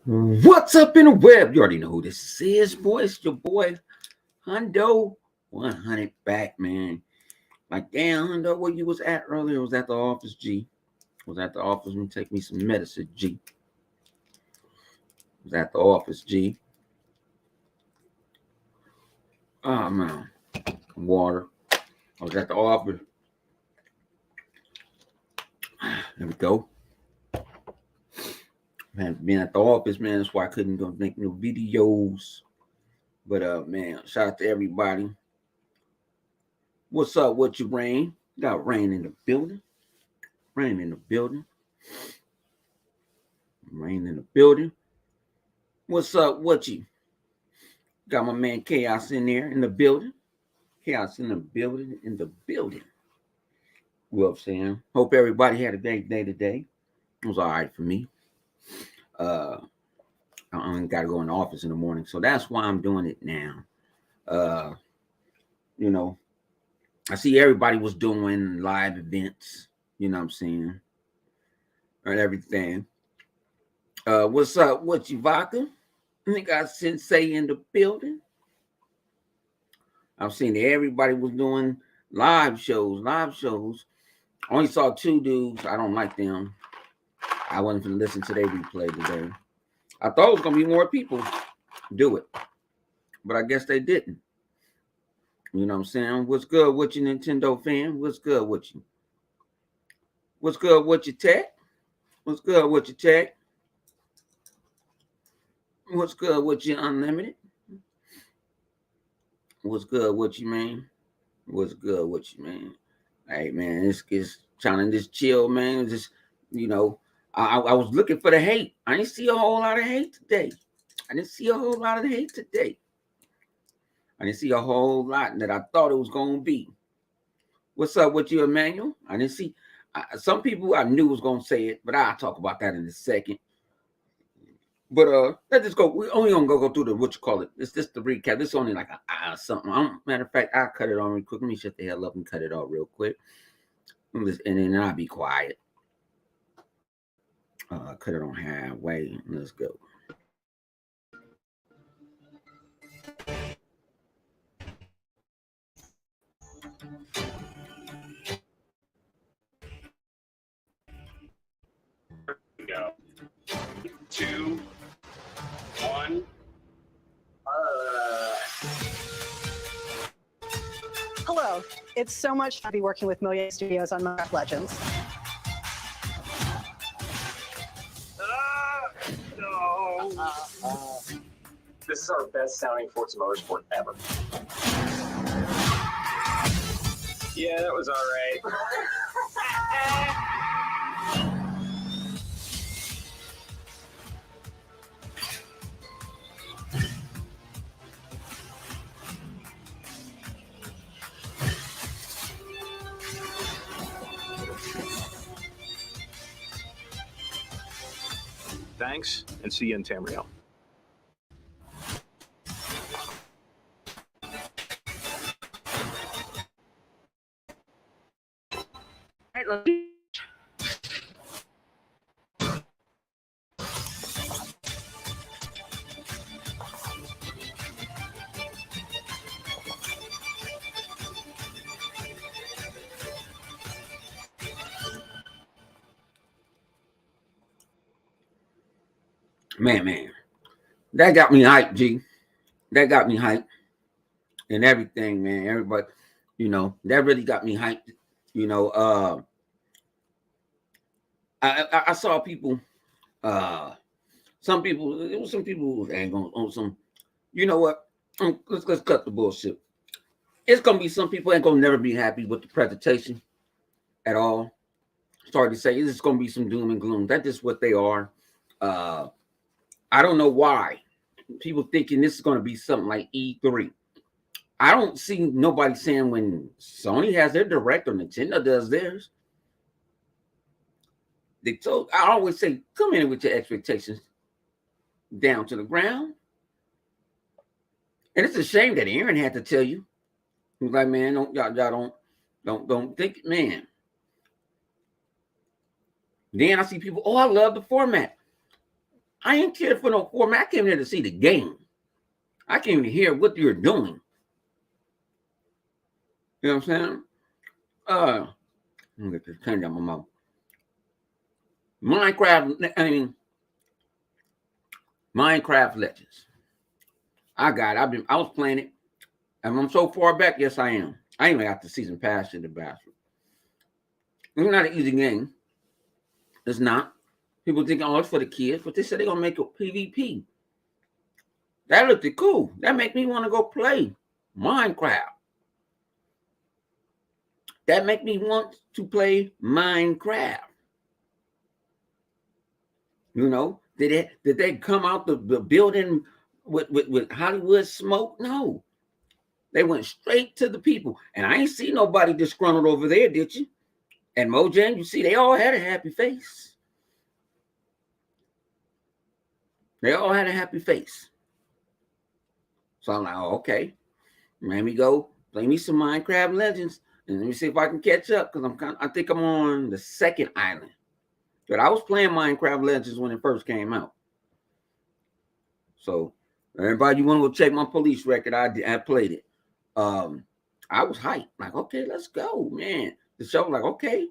What's up in the web? You already know who this is, boy. It's your boy Hundo 100 back, man. Like, damn, Hundo, where you was at earlier? Was at the office, G. Was at the office. Let me take me some medicine, G. Was at the office, G. Oh, man. Water. I was at the office. There we go. Man, being at the office, man, that's why I couldn't go make no videos. But, man, shout out to everybody. What's up? What you, Rain? Got Rain in the building. Rain in the building. Rain in the building. What's up? What you? Got my man Chaos in there in the building. Chaos in the building. In the building. What up, Sam? Hope everybody had a great day today. It was all right for me. I only got to go in the office in the morning, so that's why I'm doing it now. You know, I see everybody was doing live events. You know what I'm saying? And everything. What's up? What you, Vodka? I think I Sensei in the building. I've seen that everybody was doing live shows. I only saw two dudes. I don't like them. I wasn't going to listen to their replay today. I thought it was going to be more people do it, but I guess they didn't. You know what I'm saying? What's good with you, Nintendo fan? What's good with you? What's good with your tech? What's good with your tech? What's good with you, Unlimited? What's good with you, man? What's good with you, man? Hey, man, it's trying to just chill, man. Just, you know, I was looking for the hate. I didn't see a whole lot of hate today. I didn't see a whole lot of that I thought it was going to be. What's up with you, Emmanuel? I didn't see. Some people I knew was going to say it, but I'll talk about that in a second. But let's just go. We only gonna go through the what you call it. It's just the recap. This is only like something. Matter of fact, I'll cut it on real quick. Let me shut the hell up and cut it off real quick. And then I'll be quiet. Cut it on halfway. Let's go. Go. 2, 1. Hello. It's so much fun to be working with Million Studios on Minecraft Legends. No. This is our best sounding Forza Motorsport ever. Yeah, that was all right. Thanks, and see you in Tamriel. Man, that got me hyped, G. That got me hyped and everything, man. Everybody, you know, that really got me hyped. You know, I saw people. Some people who ain't on some. You know what? Let's cut the bullshit. It's gonna be some people ain't gonna never be happy with the presentation at all. Sorry to say, it's just gonna be some doom and gloom. That's just what they are. I don't know why people thinking this is gonna be something like E3. I don't see nobody saying when Sony has their direct or Nintendo does theirs. I always say, come in with your expectations down to the ground. And it's a shame that Aaron had to tell you. He was like, man, y'all don't think, man. Then I see people, oh, I love the format. I ain't care for no format. I came there to see the game. I came to hear what you're doing. You know what I'm saying? Let me get this pen down my mouth. Minecraft Legends. I was playing it, and I'm so far back. Yes, I am. I even got the season pass in the bathroom. It's not an easy game. It's not. People think, oh, it's for the kids, but they said they're gonna make a PvP. That looked cool. That make me want to go play Minecraft. That make me want to play Minecraft. You know, did they come out the building with Hollywood smoke? No. They went straight to the people. And I ain't see nobody disgruntled over there, did you? And Mojang, you see, they all had a happy face. They all had a happy face. So I'm like, oh, okay. Let me go play me some Minecraft Legends. And let me see if I can catch up. Because I think I'm on the second island. But I was playing Minecraft Legends when it first came out. So everybody, you want to go check my police record? I played it. I was hyped. Like, okay, let's go, man. The show, like, okay,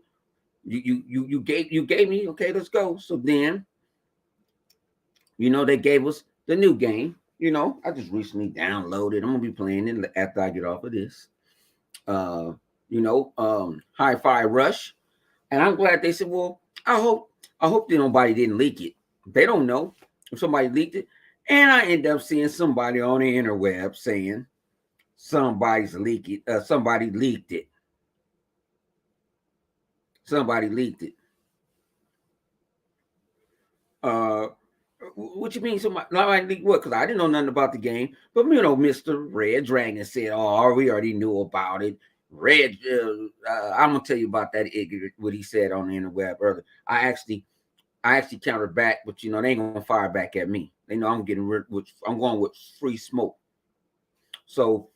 you gave me, okay, let's go. So then, you know, they gave us the new game. You know, I just recently downloaded. I'm gonna be playing it after I get off of this. You know, Hi-Fi Rush, and I'm glad they said, well, I hope that nobody didn't leak it. They don't know if somebody leaked it, and I end up seeing somebody on the interweb saying somebody leaked it. Somebody leaked it. Somebody leaked it. What you mean? Somebody leaked what? Because I didn't know nothing about the game. But you know, Mr. Red Dragon said, "Oh, we already knew about it." I'm gonna tell you about that ignorant what he said on the interweb earlier. I actually countered back, but you know they ain't gonna fire back at me. They know I'm I'm going with free smoke. So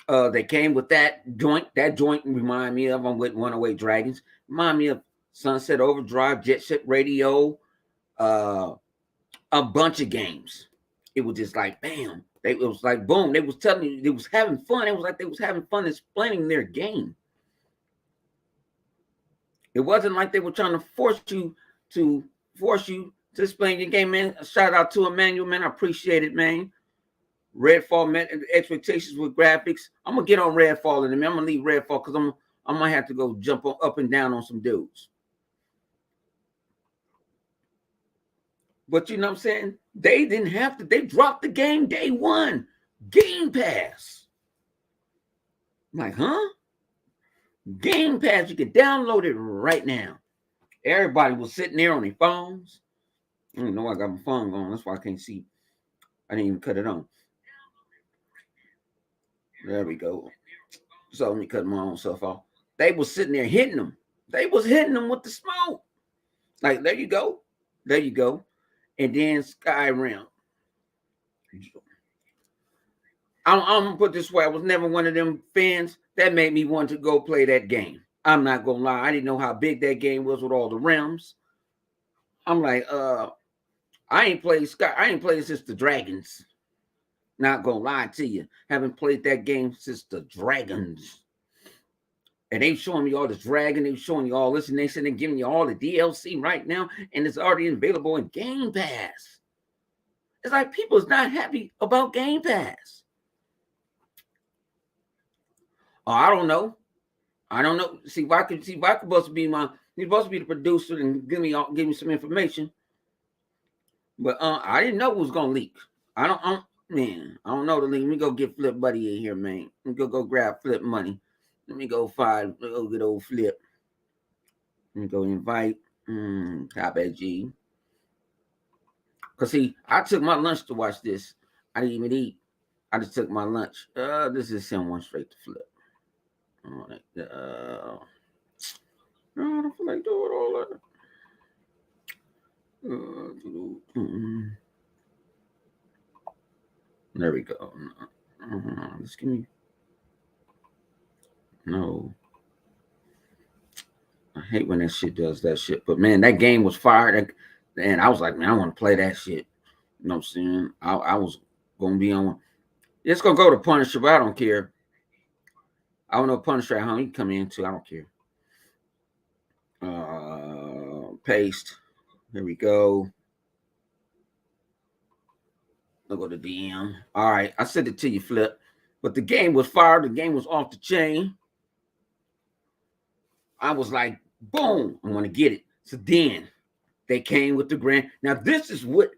they came with that joint. That joint remind me of I'm with 108 Dragons. Remind me of Sunset Overdrive, Jet Set Radio, a bunch of games. It was just like bam. It was like boom. They was telling you they was having fun. It was like they was having fun explaining their game. It wasn't like they were trying to force you to explain your game, man. A shout out to Emmanuel, man. I appreciate it, man. Redfall met expectations with graphics. I'm gonna get on Redfall in a minute. I'm gonna leave Redfall because I might have to go jump up and down on some dudes. But you know what I'm saying? They didn't have to. They dropped the game day one. Game Pass. I'm like, huh? Game Pass. You can download it right now. Everybody was sitting there on their phones. I don't know. I got my phone on. That's why I can't see. I didn't even cut it on. There we go. So let me cut my own self off. They was sitting there hitting them. They was hitting them with the smoke. Like, there you go. There you go. And then Skyrim. I'm gonna put this way. I was never one of them fans that made me want to go play that game. I'm not gonna lie. I didn't know how big that game was with all the realms. I'm like, I ain't played since the Dragons. Not gonna lie to you. Haven't played that game since the Dragons. And they showing me all this dragon, they showing you all this, and they said they're giving you all the DLC right now, and it's already available in Game Pass. It's like people's not happy about Game Pass. Oh, I don't know. See, Vodka supposed to be he's supposed to be the producer and give me some information. But I didn't know it was gonna leak. I don't know the leak. Let me go get Flip Buddy in here, man. Let me go grab Flip money. Let me go get old Flip. Let me go invite Top at G. Cause see, I took my lunch to watch this. I didn't even eat. I just took my lunch. This is someone straight to Flip. All right. I don't feel like doing all that. There we go. Just give me. No. I hate when that shit does that shit. But man, that game was fired. And I was like, man, I want to play that shit. You know what I'm saying? I was gonna be on. It's gonna go to Punisher, but I don't care. I don't know Punisher at home. He can come in too. I don't care. Paste. Here we go. I'll go to DM. All right, I sent it to you, Flip. But the game was fired. The game was off the chain. I was like, boom, I want to get it. So then they came with the grand. Now this is what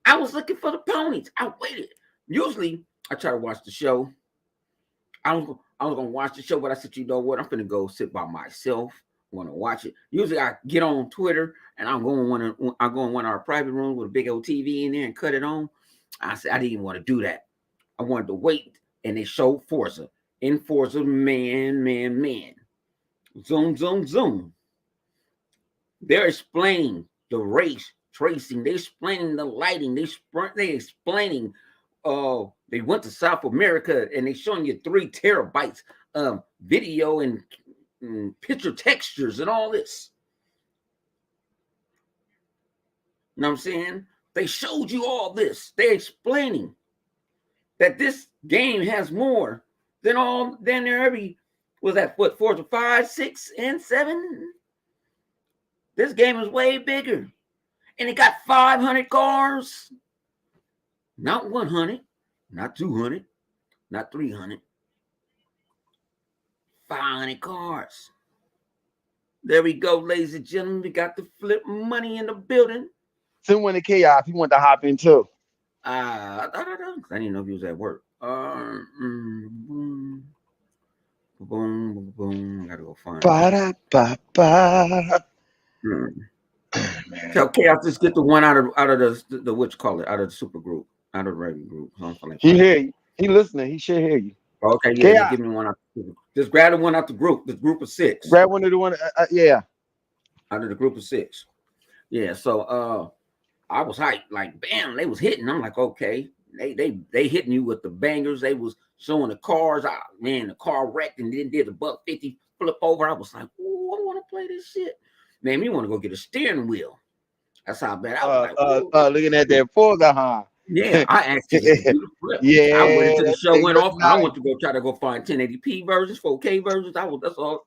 I was looking for, the ponies. I waited. Usually I try to watch the show. I was gonna watch the show, but I said, you know what? I'm gonna go sit by myself. I want to watch it. Usually I get on Twitter and I go in one of our private rooms with a big old TV in there and cut it on. I said I didn't even want to do that. I wanted to wait, and they showed Forza. In Forza, man. Zoom, zoom, zoom. They're explaining the race tracing. They're explaining the lighting. They explaining. They went to South America and they showing you 3 terabytes video and picture textures and all this. You know what I'm saying? They showed you all this. They're explaining that this game has more than every was that what 4 to 5, 6, and 7. This game is way bigger, and it got 500 cars, not 100, not 200, not 300, 500 cars. There we go, ladies and gentlemen. We got the Flip Money in the building. Send one to Chaos. He wanted to hop in too. I didn't know if he was at work. Boom. I gotta go find Tell Chaos just get the one out of the what you call it, out of the super group, out of the regular group. He hear you. He listening. He should hear you. Okay, yeah, just give me one out. Just grab the one out the group. The group of 6. Grab one of the one. Yeah. Out of the group of 6. Yeah. So I was hyped. Like, bam, they was hitting. I'm like, okay, they hitting you with the bangers. They was showing the cars. Man, the car wrecked and then did a $150 flip over. I was like, oh, I want to play this shit. Man, me want to go get a steering wheel. That's how bad I was. Looking at that Forza, huh? Yeah, I asked you to do the flip. Yeah, I waited until the show went off. Nice. I went to go try to go find 1080p versions, 4K versions. That's all.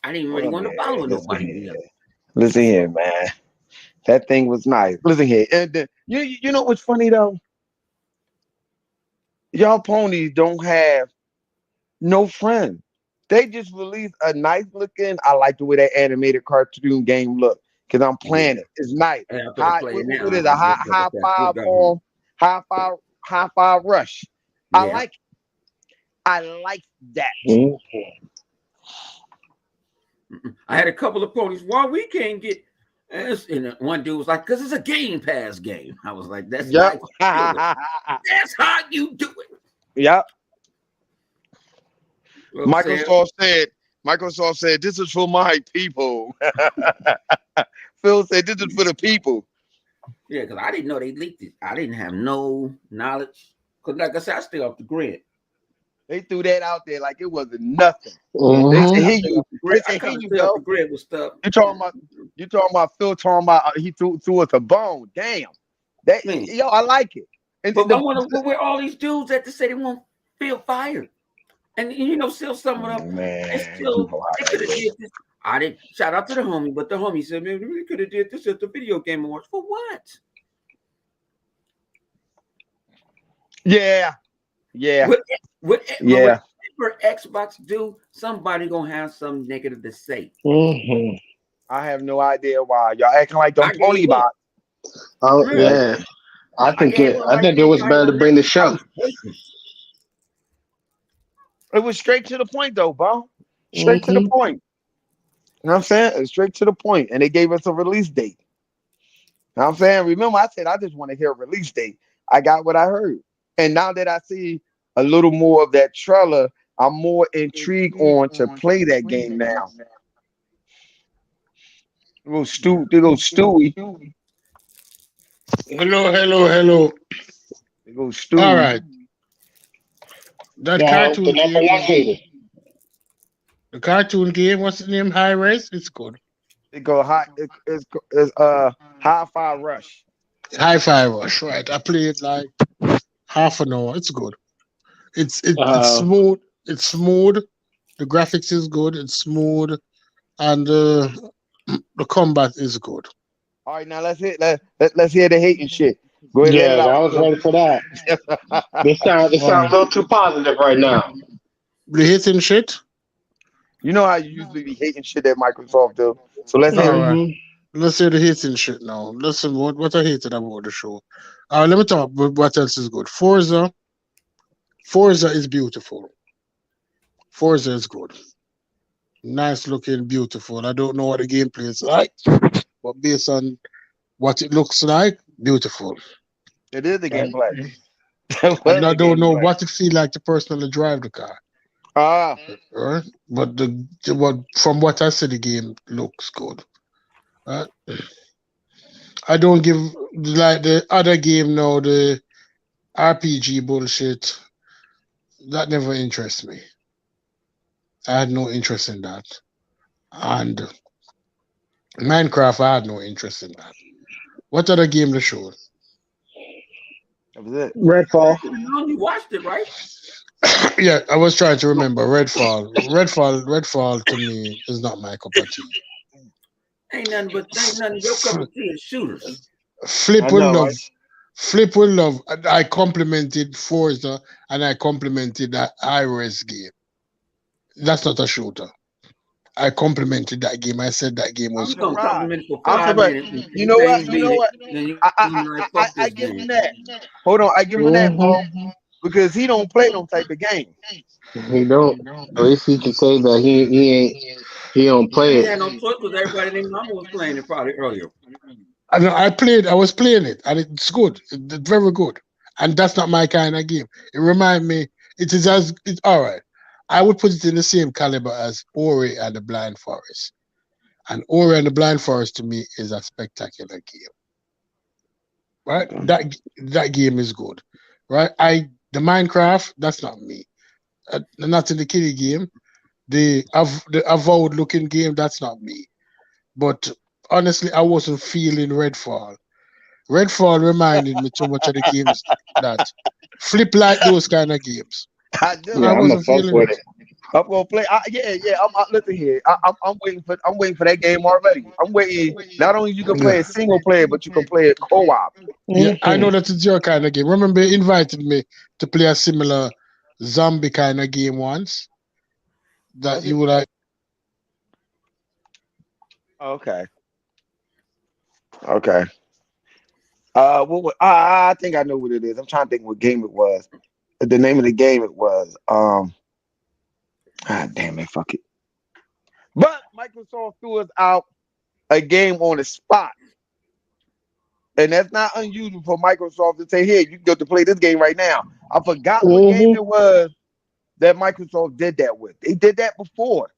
I didn't really want to follow nobody. Listen here, man. That thing was nice. Listen here, and you know what's funny though? Y'all ponies don't have no friends. They just released a nice looking. I like the way that animated cartoon game look because I'm playing it. It's nice. What is a high five rush? Yeah. I like that. I had a couple of ponies. Why we can't get? And one dude was like, "Cause it's a Game Pass game." I was like, "That's yep. That's how you do it." Yep. Microsoft said, "This is for my people." Phil said, "This is for the people." Yeah, because I didn't know they leaked it. I didn't have no knowledge. Because, like I said, I stay off the grid. They threw that out there like it wasn't nothing. They said, you off the grid with stuff. You talking about Phil talking about he threw us a bone. Damn. Yo, I like it. But I wonder where all these dudes at to say they won't feel fired. And still some of them, they could have did this. I didn't shout out to the homie, but the homie said, "Man, we could have did this at the video game awards." For what? Yeah. Whatever Xbox do, somebody gonna have something negative to say. Mm-hmm. I have no idea why y'all acting like them pony bots. Oh yeah, I think it was better to bring the show. It was straight to the point, though, bro. Straight to the point. You know what I'm saying? Straight to the point. And they gave us a release date. You know what I'm saying? Remember, I said I just want to hear a release date. I got what I heard. And now that I see a little more of that trailer, I'm more intrigued to play that game now. Little Stewie. Hello. They go Stewie. All right. That cartoon game. The cartoon game, what's the name? High Race? It's good. It go high. It's High Five Rush. Hi-Fi Rush, right? I played like half an hour. It's good. It's Uh, smooth. It's smooth. The graphics is good. It's smooth, and the combat is good. All right, now let's hear the hating shit. Go ahead, let it yeah, I out. was ready for that. They sound a little too positive right now. The hitting shit. You know how you usually be hating shit that Microsoft do. So let's hear All it. right. Hmm. Let's hear the hitting shit now. Listen, what I hated about the show. Let me talk about what else is good. Forza is beautiful. Forza is good. Nice looking, beautiful. I don't know what the gameplay is like, but based on what it looks like, beautiful. It is the Okay. gameplay. It was And I the don't know gameplay. what it feel like to personally drive the car. Ah, Right? But what from what I see, the game looks good. Right? I don't give like the other game now, the RPG bullshit. That never interests me. I had no interest in that. And Minecraft, I had no interest in that. What other game they showed? that was it. Redfall. You watched it, right? Yeah, I was trying to remember Redfall to me is not my cup of tea. Ain't nothing your cup of tea is shooters. Flip I will know, love. right? Flip will love. I complimented Forza and I complimented that iRes game. That's not a shooter. I complimented that game. I said that game I'm was just I'm good. gonna surprised. compliment you for I'm 5 minutes, surprised. and You you know can't what? even You beat know it. what? Then you I I'm like, fuck I this give him game. that. Hold on, I give him that, Hmm. bro, because he don't play no type of game. He don't. At least he can say that he don't play He it. had no choice because everybody named Mama was playing it probably earlier. I was playing it, and it's good. It's very good. And that's not my kind of game. It remind me, it's all right. I would put it in the same caliber as Ori and the Blind Forest. And Ori and the Blind Forest to me is a spectacular game. Right? Okay. That game is good. Right? The Minecraft, that's not me. Not in the kiddie game. The avowed looking game, that's not me. But honestly, I wasn't feeling Redfall. Redfall reminded me too much of the games that flip like those kind of games. I do. I Yeah, I'm gonna wasn't fuck feeling with it. it. I'm gonna play. Yeah. Listen here. I'm waiting for that game already. I'm waiting. Not only you can play Yeah. it single player, but you can play it co-op. Yeah, I Hmm. know that it's your kind of game. Remember, you invited me to play a similar zombie kind of game once that Was you it? would like. Okay. Okay. I think I know what it is. I'm trying to think what game it was. The name of the game it was. Damn it, fuck it. But Microsoft threw us out a game on the spot. And that's not unusual for Microsoft to say, here, you get to play this game right now. I forgot what game Hmm. it was that Microsoft did that with. They did that before.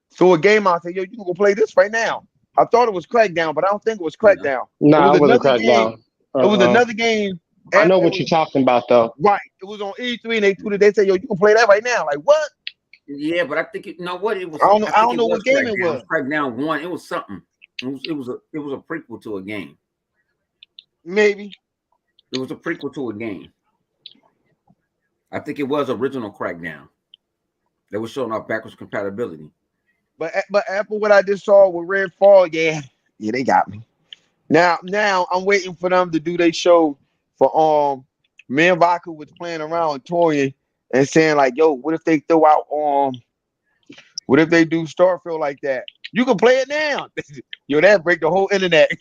So a game I said, yo, you can go play this right now. I thought it was Crackdown, but I don't think it was No. Crackdown. It was Nah, it wasn't another cracked game. down. It was Uh-uh. another game I know after what you're talking about though. right. It was on E3 and they tweeted, they said, yo, you can play that right now. Like what? Yeah, but I think you know what it was. I don't know. I I think don't it know was what game it Crackdown. It was. was Crackdown One. It was something. It was a prequel to a game. Maybe. It was a prequel to a game. I think it was original Crackdown. They was showing off backwards compatibility. But after what I just saw with Redfall, yeah, they got me. Now I'm waiting for them to do their show for me and Vodka was playing around and toying and saying like, yo, what if they throw out what if they do Starfield like that? You can play it now. Yo, that break the whole internet.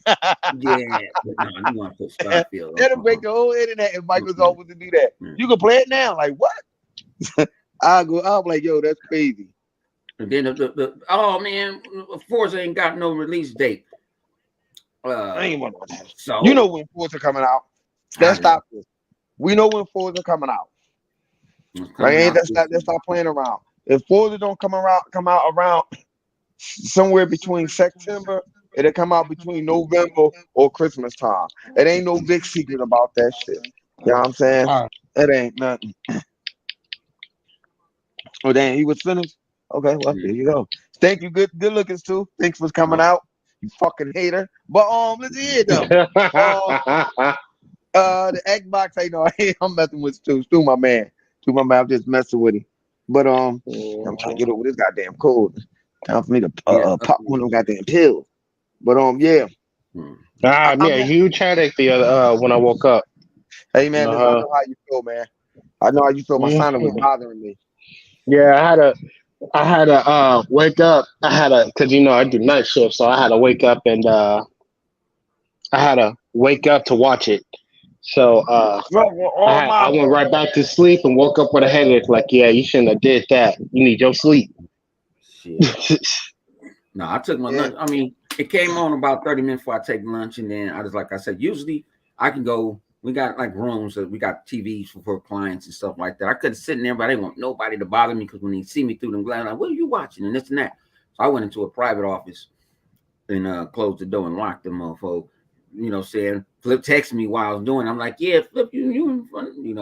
Yeah, but no, you want to put Starfield That'll break on. the whole internet if Mm-mm. Microsoft was to do that. Mm. You can play it now. Like what? I'm like, yo, that's crazy. And then oh man, Forza ain't got no release date. I ain't want that. You So know when Forza coming out. I Let's know stop this. We know when Forza coming out. it's Right? coming out. Let's stop playing around. If Forza don't come out around somewhere between September, it'll come out between November or Christmas time. It ain't no big secret about that shit. You know what I'm saying? All right. It ain't nothing. Oh damn, he was finished. Okay, well there you go. Thank you, good lookings too. Thanks for coming out. You fucking hater. But let's see it though. The Xbox, I know I'm messing with Stu, my man. Stu, my man, I'm just messing with him. But I'm trying to get over this goddamn cold. Time for me to pop one of them goddamn pills. But yeah. I'm a huge headache the other when I woke up. Hey man, listen, I know how you feel, man. I know how you feel. My sinus was bothering me. Yeah, I had to wake up. Cause I do night shift, so I had to wake up and I had to wake up to watch it. So I went right back to sleep and woke up with a headache. Like, yeah, you shouldn't have did that. You need your sleep. Shit. No, I took my lunch. I mean, it came on about 30 minutes before I take lunch, and then like I said, usually I can go. We got like rooms that we got TVs for clients and stuff like that. I couldn't sit in there, but I didn't want nobody to bother me because when they see me through them glasses, like, what are you watching? And this and that. So I went into a private office and closed the door and locked them motherfucker. Saying Flip texted me while I was doing it. I'm like, yeah, Flip, you in front, you in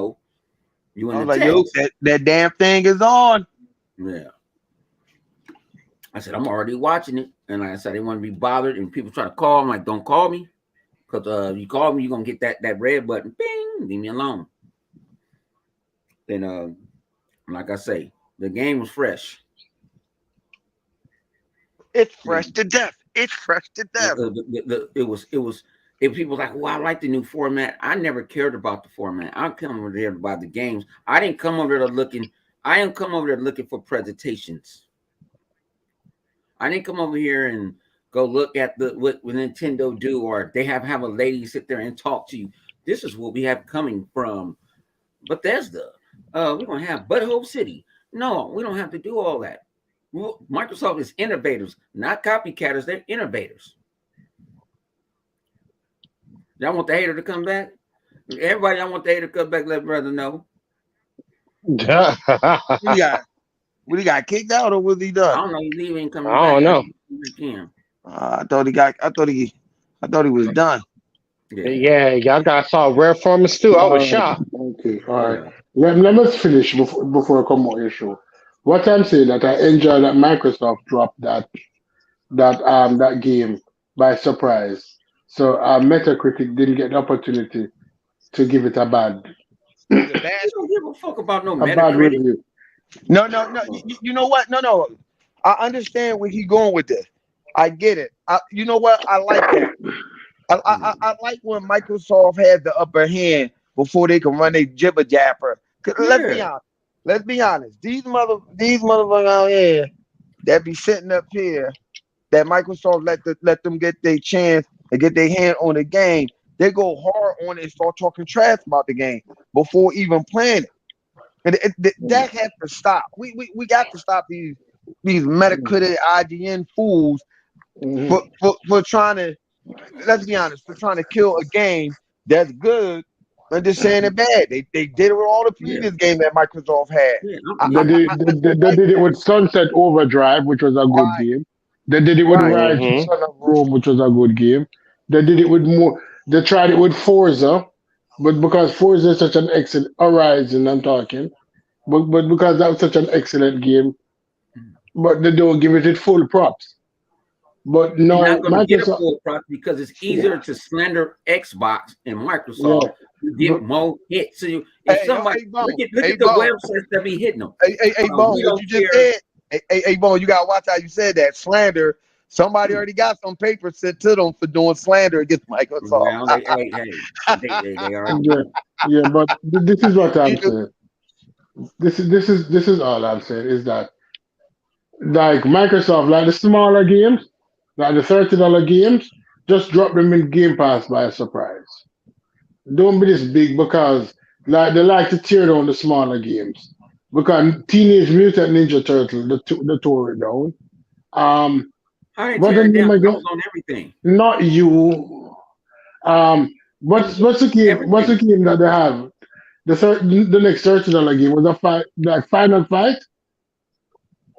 the like, text. yo, that damn thing is on. Yeah. I said, I'm already watching it. And like I said, I didn't want to be bothered. And people try to call. I'm like, don't call me. Because you call me, you're going to get that red button. Bing, leave me alone. Then, like I say, the game was fresh. It's fresh to death. It's fresh to death. It was. If people like, well, I like the new format. I never cared about the format. I come over there about the games. I didn't come over there looking. I didn't come over there looking for presentations. I didn't come over here and go look at what Nintendo do, or they have a lady sit there and talk to you. This is what we have coming from Bethesda. We're gonna have Butthole City. No, we don't have to do all that. Microsoft is innovators, not copycatters. They're innovators. Y'all want the hater to come back? Everybody, y'all want the hater to come back? Let brother know. What he got kicked out, or was he done? I don't know. He's leaving, coming back. I don't know. I thought he was done. Yeah, y'all saw rare performance too. I was shocked. Okay, all right. Let us finish before I come on your show. What I'm saying that I enjoy that Microsoft dropped that game by surprise. So Metacritic didn't get the opportunity to give it a bad. You don't give a fuck about no Metacritic. Bad review. No. You know what? No. I understand where he's going with this. I get it. You know what? I like that. I like when Microsoft had the upper hand before they can run their jibber jabber. Let's be honest. These motherfuckers out here that be sitting up here, that Microsoft let them get their chance and get their hand on the game. They go hard on it and start talking trash about the game before even playing it. And that has to stop. We got to stop these Metacritic IGN fools for trying to, let's be honest, for trying to kill a game that's good and just saying it bad. They did it with all the previous games that Microsoft had. They did it with Sunset Overdrive, which was a good game. They did it with Rise to Son of Rome, which was a good game. They did it with more. They tried it with Forza, but because Forza is such an excellent Horizon, I'm talking, but because that was such an excellent game, but they don't give it full props. But no, you're not going to get a full props because it's easier to slander Xbox and Microsoft to get more hits. So if somebody look at the websites that be hitting them. Hey, Bone, what you just said? Hey, Bone, you gotta watch how you said that. Slander. Somebody already got some papers sent to them for doing slander against Microsoft. Well, they are. Yeah, but this is what I'm saying. This is all I'm saying is that, like Microsoft, like the smaller games, like the $30 games, just drop them in Game Pass by a surprise. Don't be this big because like they like to tear down the smaller games. Because Teenage Mutant Ninja Turtle, the tore it down. What the name again? On everything. Not you. What's the game? Everything. What's the game that they have? The next $30 game was a fight, like Final Fight.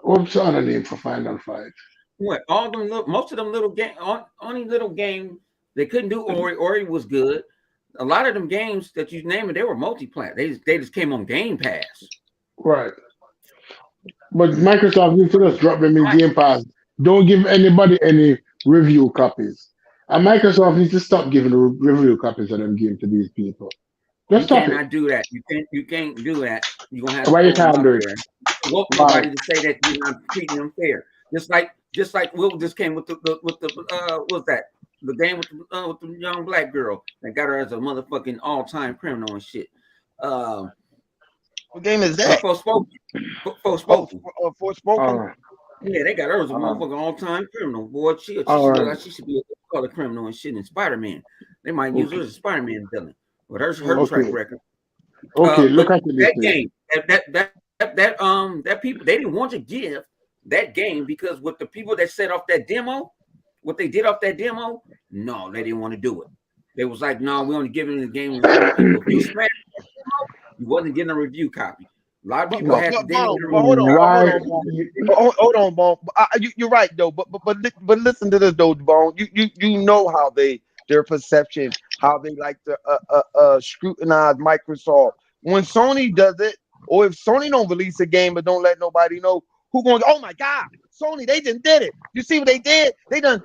What's the other name for Final Fight? What? All them most of them little game, only little game they couldn't do. Ori was good. A lot of them games that you name it, they were multiplayer. They just came on Game Pass. Right. But Microsoft needs to just drop them in Game Pass. Don't give anybody any review copies. And Microsoft needs to stop giving review copies of them games to these people. Just You stop it. cannot do that. You can't do that. You're gonna have to Why you throw them can't out do it? there. You want Why? nobody to say that you're not treating them fair. Just like Will just came with the what's that? The game with the young black girl that got her as a motherfucking all-time criminal and shit. What game is that? Forspoken. Forspoken. Yeah, they got her as a Uh, motherfucking all-time criminal. Boy, she look like she should be a criminal and shit in Spider-Man. They might use her as a Spider-Man villain. But her track record. Okay, look at this that thing. game. That people they didn't want to give that game because with the people that set off that demo, what they did off that demo, no, they didn't want to do it. They was like, no, we only giving the game to certain people. If you smashed that demo, you wasn't getting a review copy. A lot of people had the demo. Hold on, Bone. You're right though, but listen to this though, Bone. You know how their perception, how they like to scrutinize Microsoft. When Sony does it, or if Sony don't release a game but don't let nobody know, who going? Oh my God, Sony, they just did it. You see what they did? They done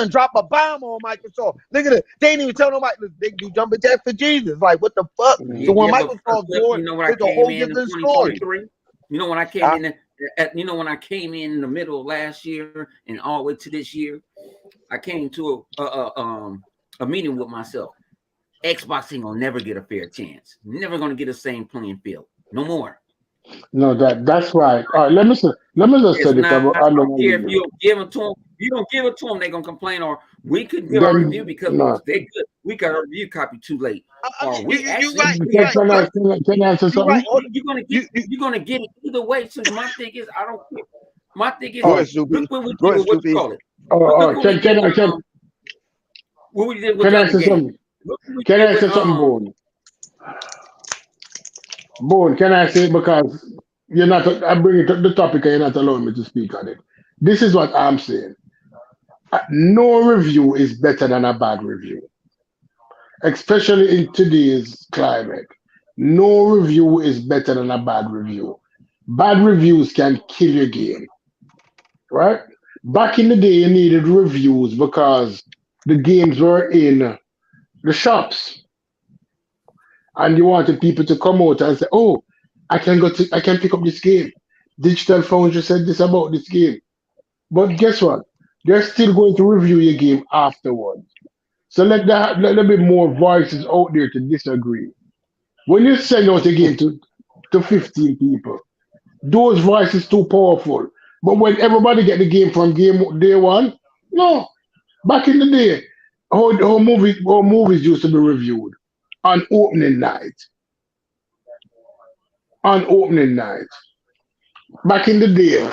drop a bomb on Microsoft. Look at it. They didn't even tell nobody. They do jumping jacks for Jesus. Like what the fuck? So when Microsoft do it, you know when I it's a came whole in different story. 2023. You know when I came in. When I came in the middle of last year and all the way to this year, I came to a meeting with myself. Xbox ain't gonna never get a fair chance. Never gonna get the same playing field. No more. No, that's right. All right, let me just say this. I don't care if you don't give it to them. If you don't give it to them, they're gonna complain. Or we couldn't give a review because they good. We got a review copy too late. Or we actually. Can I answer something? You're gonna get it either way. So my thing is, I don't care. My thing is, look what we did with what you call it. What we did with the other game. Can I say something, Bone? Bone, can I say, because you're not, I bring it up the topic and you're not allowing me to speak on it. This is what I'm saying. No review is better than a bad review, especially in today's climate. No review is better than a bad review. Bad reviews can kill your game, right? Back in the day, you needed reviews because the games were in the shops. And you wanted people to come out and say, "Oh, I can pick up this game." Digital Foundry said this about this game. But guess what? They're still going to review your game afterwards. So let there be more voices out there to disagree. When you send out a game to 15 people, those voices too powerful. But when everybody get the game from day one, no. Back in the day, how movies used to be reviewed on opening night. On opening night. Back in the day,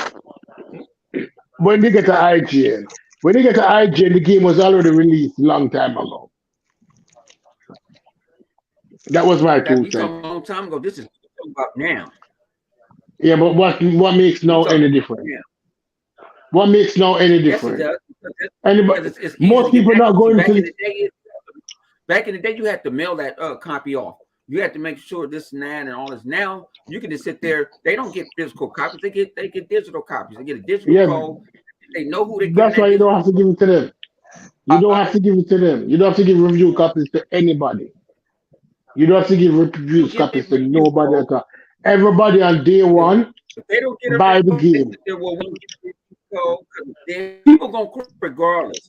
when they get to IGN, the game was already released a long time ago. That was my 2 cents. A long time ago. This is about now. Yeah, but what makes now any different? What makes now any different? Yes, most people not going to. Back in the day, you had to mail that copy off. You had to make sure this and that and all this. Now you can just sit there. They don't get physical copies. They get digital copies. They get a digital code. They know who they. That's why you don't have to give it to them. You don't have to give it to them. You don't have to give review copies to anybody. You don't have to give review copies to nobody at all. Everybody on day one they don't get buy the game. People gonna quit regardless.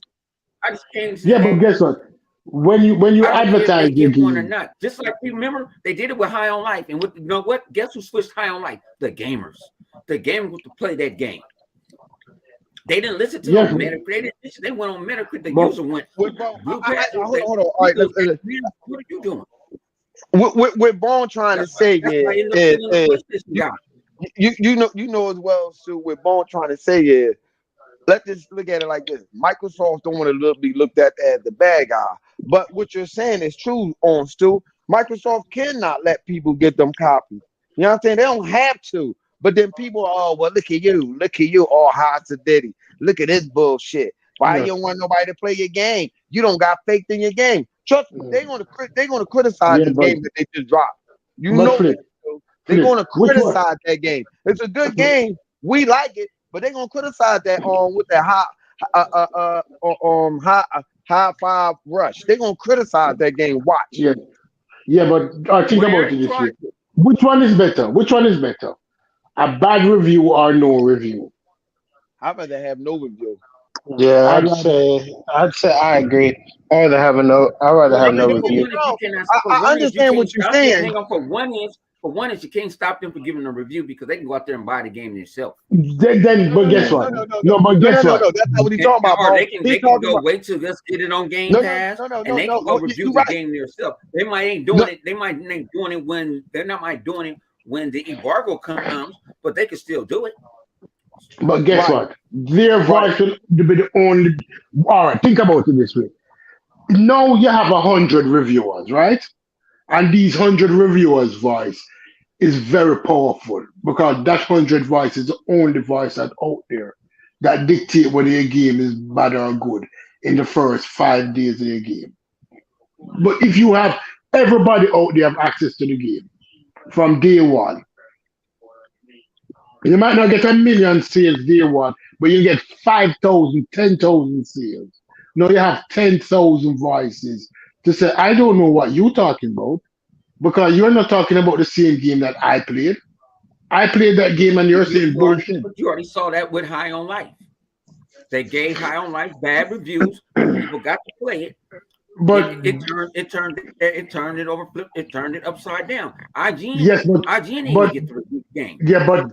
I just can't say. Yeah, but guess what? When you advertise your game, one or not, just like you remember, they did it with High on Life, and with you know what? Guess who switched High on Life? The gamers. The gamers were to play that game. They didn't listen to Metacritic. They didn't listen. They went on Metacritic. The user went. Hold on. All right, what are you doing? What Bone trying to say is you know as well, Sue. What Bone trying to say is, let's just look at it like this. Microsoft don't want to be looked at as the bad guy. But what you're saying is true on Stu. Microsoft cannot let people get them copies. You know what I'm saying? They don't have to. But then people, well, look at you, all high diddy. Look at this bullshit. Why you don't want nobody to play your game? You don't got faith in your game. Trust me, they're gonna criticize the game that they just dropped. You know it. They're gonna criticize that game. It's a good game. We like it, but they're gonna criticize that with that high five rush. They're gonna criticize that game. Watch. Yeah, yeah, but think Well, about it they this tried. way: which one is better? Which one is better? A bad review or no review? I'd rather have no review. Yeah, I'd rather I'd say I agree. I'd rather Well, have they can no do for review. one if you cannot. For I one, if you understand can't what you're stop them, saying. hang on. For one is you can't stop them from giving a review because they can go out there and buy the game themselves. But guess what? No, but guess what? That's not what he's And, talking about, or bro. they He's can talking go about wait till let's get it on Game no, Pass, no, no, and no, they no, can go no. review You're the right. game themselves. They might ain't doing No, it. They might ain't doing it when they're not might doing it when the embargo comes, but they can still do it. But guess right, what? Their right. voice will be the only. All right, think about it this way. Now you have 100 reviewers, right? And these 100 reviewers' voice is very powerful because that 100 voice is the only voice that's out there that dictate whether your game is bad or good in the first 5 days of your game. But if you have everybody out there have access to the game from day one, you might not get a million sales day one, but you get 5,000, 10,000 sales. Now you have 10,000 voices to say, I don't know what you're talking about because you're not talking about the same game that I played. I played that game and you're saying bullshit. But you already saw that with High on Life. They gave High on Life bad reviews. When people got to play it, But it turned it over, flipped, it turned it upside down. yes, IGN didn't even but get the review game. yeah, but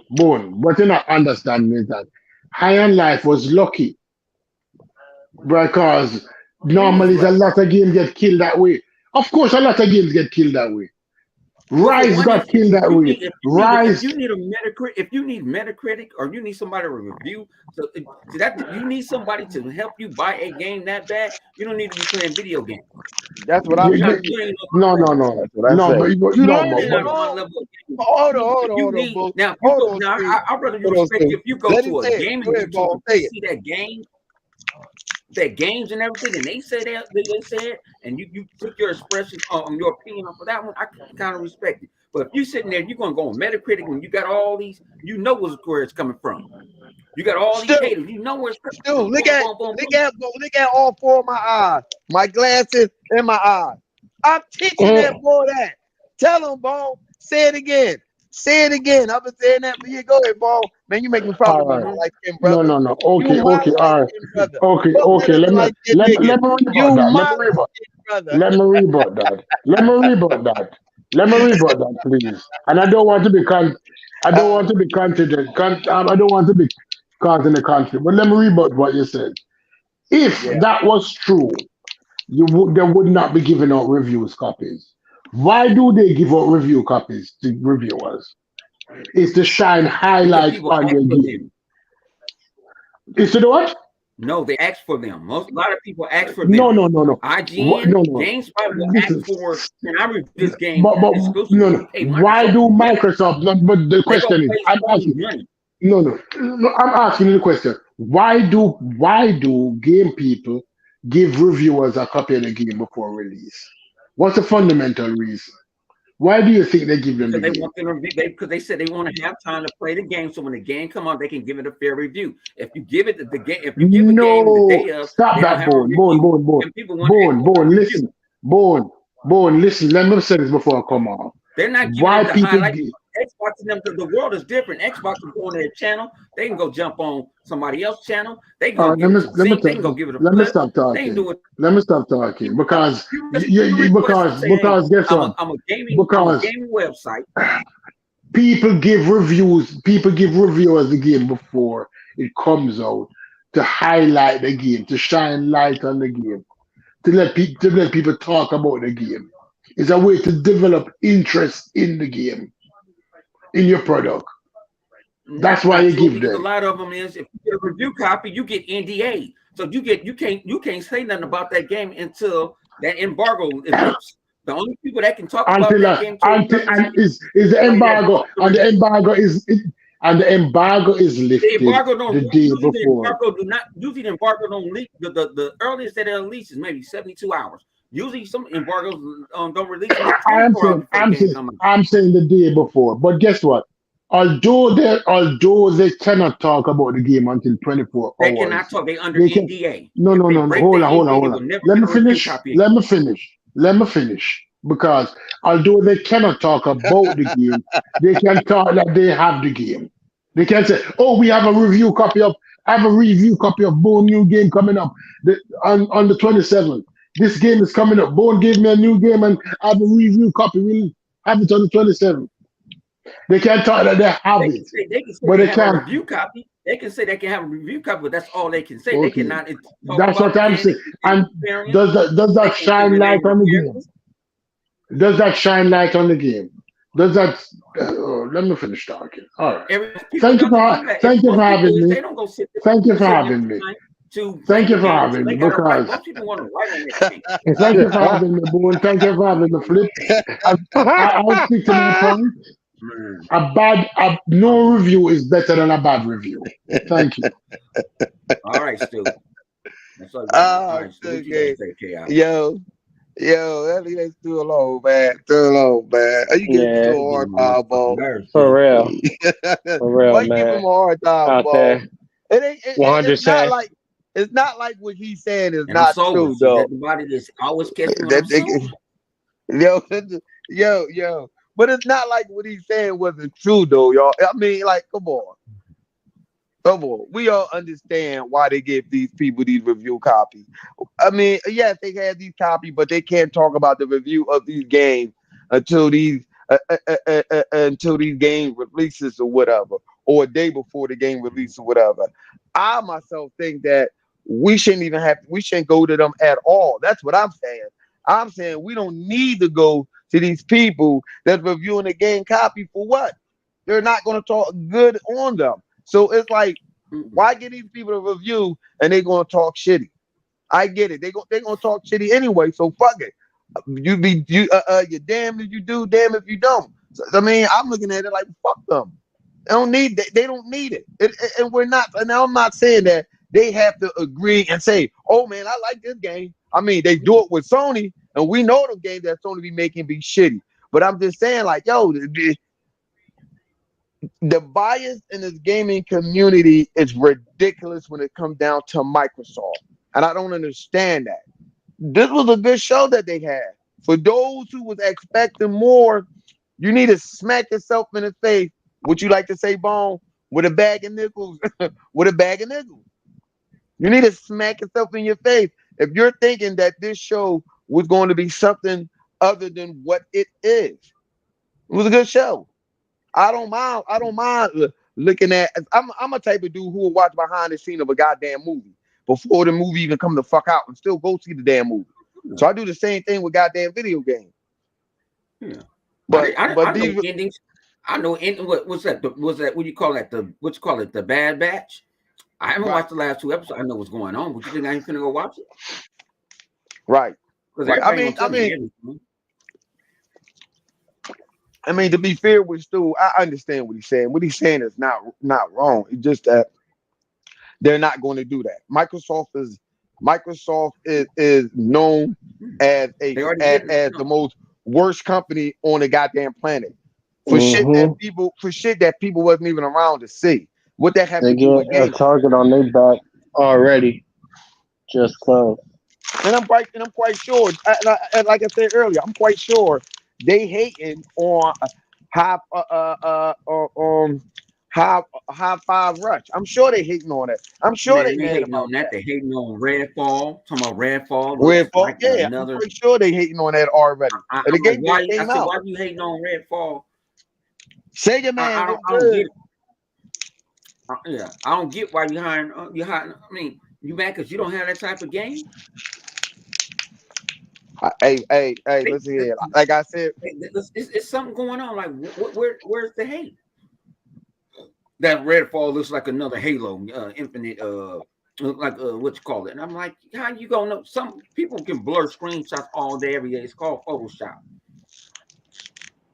Bone. What you're not understanding is that High on Life was lucky because It normally was a lucky. lot of games get killed that way. Of course, a lot of games get killed that way. Well, for Rise one got is killed that way. if Rise, you need a Metacritic, if you need Metacritic or you need somebody to review, so that you need somebody to help you buy a game that bad, you don't need to be playing video games. That's what I you- You're not say. you- you ain't no, That's what I no, say. but You no, learn you're it, not but on my bro. level of game. Hold You on, need bro. now if you Hold go on, now Steve. I'd rather you Hold on, respect Steve. if you go Let him to a say it. gaming Go ahead, YouTube bro. and Say you it. see that games and everything, and they say that they said, and you took your expression your opinion off of that one, I kind of respect it. But if you sitting there, you're gonna go on Metacritic when you got all these, you know where it's coming from. You got all these Still, haters, you know where it's coming still, from. Boom, boom, boom, boom. look at all four of my eyes, my glasses and my eyes. I'm teaching that mm, boy that. Tell him, bro. Say it again. Say it again. I've been saying that for you. Go ahead, bro. Man, you make me proud of all my right. light skinned brother. No. You Okay, my light all right. skinned brother. Fuck that Okay. other light skinned nigga. Let me rebut You that. my light skinned brother. Let me rebut that. Let me rebut that, please. And I don't want to be I don't want to be confident. I don't want to be causing a conflict. But let me rebut what you said. If Yeah. that was true, they would not be giving out reviews copies. Why do they give out review copies to reviewers? It's to shine Because highlight people on ask their for game. them. Is it what? No, they ask for them. A lot of people ask for No, them. no, no, no. IGN, No. GameSpot will Listen, ask for, can I review this game but exclusively? no. Hey, Why Microsoft, do yes. Microsoft? But the They gonna question is, pay I'm Sony asking. money. No. I'm asking you the question. Why do game people give reviewers a copy of the game before release? What's the fundamental reason? Why do you think they give them the Because they game? want them to review, because they said they want to have time to play the game. So when the game come out, they can give it a fair review. If you give it the game, if you give a game the No, day of, stop they don't that, have a review, and people want to ask for a review. Listen. Let me say this before I come on. They're not giving Why it the people highlight. give? Xbox to them, because the world is different. Xbox can go on their channel. They can go jump on somebody else's channel. They can All go right, give it some zinc. They can go give it a let me flip. stop They can talking. do it. Let me stop talking because You request and say, hey, guess what? I'm a Because gaming website. people give reviews. People give reviewers the game before it comes out to highlight the game, to shine light on the game, to let people talk about the game. It's a way to develop interest in the game, in your product. That's why Not you true, give because a them. lot of them is, if you get a review copy, you get NDA. So you can't say nothing about that game until that embargo is lifted. The only people that can talk about that game to Is the somebody that embargo bought the review. And the embargo is The lifted embargo don't the day usually before. the embargo don't leak. The earliest that it'll release is maybe 72 hours. Usually some embargoes don't release until 24 hours before the game comes out. I'm saying the day before. But guess what? although they cannot talk about the game until 24 They cannot hours. talk. They under They can NDA. no If no they no no. break the Hold on, hold on, NDA, they hold will on. never Let get me a review finish. copy Let again. me finish. Let me finish. Because although they cannot talk about the game, they can talk that they have the game. They can say, "Oh, we have a review copy of. I have a review copy of Bone new game coming up on the 27th. This game is coming up. Bone gave me a new game, and I have a review copy. We'll have it on the 27th." They can talk that they have They it, can say they can say but they they have a can't. review copy. They can say they can have a review copy, but that's all they can say. They Okay, cannot talk that's about what the I'm game. They saying. can say And experience. does that They can say shine light related on the game? characters. Does that shine light on the game? Does that? Let me finish talking. All right. Most people doesn't do that. Thank you for Most people having is me. they don't go sit Thank you for sit their having me. time to Thank rank you for games. So having they me gotta write. because Most people want to write on their game. thank you for having me, Boone. Thank you for having me, Flip. I'll stick to my point. Man, No review is better than a bad review. Thank you. all right, Stu. That's all you got. All Oh, right, Stu. What you got to okay. say, Ki? Yo, that's too long, man. Too long, man. Are you giving me Yeah, They so get hard on my time, motherfucking ball? nerves, for Stu. real, for real, Why you giving man. him a hard time, Out ball? there, It ain't. It's not 100%. like. It's not like what he's saying is And I'm not sober. true, See though. that the body that's always catch me when I'm That sober. yo, yo. But it's not like what he's saying wasn't true, though, y'all. I mean, like, come on. Come on. We all understand why they give these people these review copies. I mean, yes, they have these copies, but they can't talk about the review of these games until until these game releases or whatever, or a day before the game release or whatever. I myself think that we shouldn't go to them at all. That's what I'm saying. I'm saying we don't need to go to these people that's reviewing the game copy for what? They're not going to talk good on them. So it's like, Mm-mm. why get these people to review and they're going to talk shitty? I get it. They gonna talk shitty anyway. So fuck it. You damn if you do, damn if you don't. So, I mean, I'm looking at it like fuck them. They don't need that. They don't need it. And we're not. And I'm not saying that they have to agree and say, "Oh man, I like this game." I mean, they do it with Sony, and we know the game that Sony be making be shitty. But I'm just saying, like, yo, the bias in this gaming community is ridiculous when it comes down to Microsoft. And I don't understand that. This was a good show that they had. For those who was expecting more, you need to smack yourself in the face. What you like to say, Bone? With a bag of nickels. With a bag of nickels. You need to smack yourself in your face. If you're thinking that this show was going to be something other than what it is, it was a good show. I don't mind. I don't mind looking at. I'm a type of dude who will watch behind the scene of a goddamn movie before the movie even come the fuck out and still go see the damn movie. Yeah. So I do the same thing with goddamn video games. Yeah. But I know these endings. I know what's that? What's that? What do you call that? What you call it? The Bad Batch. I haven't right, watched the last two episodes. I know what's going on. But you think I ain't finna go watch it? right, Because right. everybody gonna tell me everything. I mean, to be fair with Stu, I understand what he's saying. What he's saying is not wrong. It's just that they're not going to do that. Microsoft is known as They already did it. as the most worst company on the goddamn planet Mm-hmm. for shit that people wasn't even around to see. What that have They to do get with a gaming? target on their back already. Just close. And I'm quite sure. And like I said earlier, I'm quite sure they hating on high high high five rush. I'm sure they hating on it. I'm sure Man, they they mad hating about on that. that. They hating on Redfall. Talking about Redfall looks Redfall, like yeah, I'm another. pretty sure they hating on that already. And the I'm like, game just why? I came said, out. why you hating on Redfall? Sega Man look I don't get good. it. Yeah, I don't get why you hiring. You hiring. I mean, you mad because you don't have that type of game? Hey, They, listen here. Like I said, it's something going on. Like, where's the hate? That Redfall looks like another Halo, Infinite, like what you call it. And I'm like, how you gonna know? Some people can blur screenshots all day, every day. It's called Photoshop.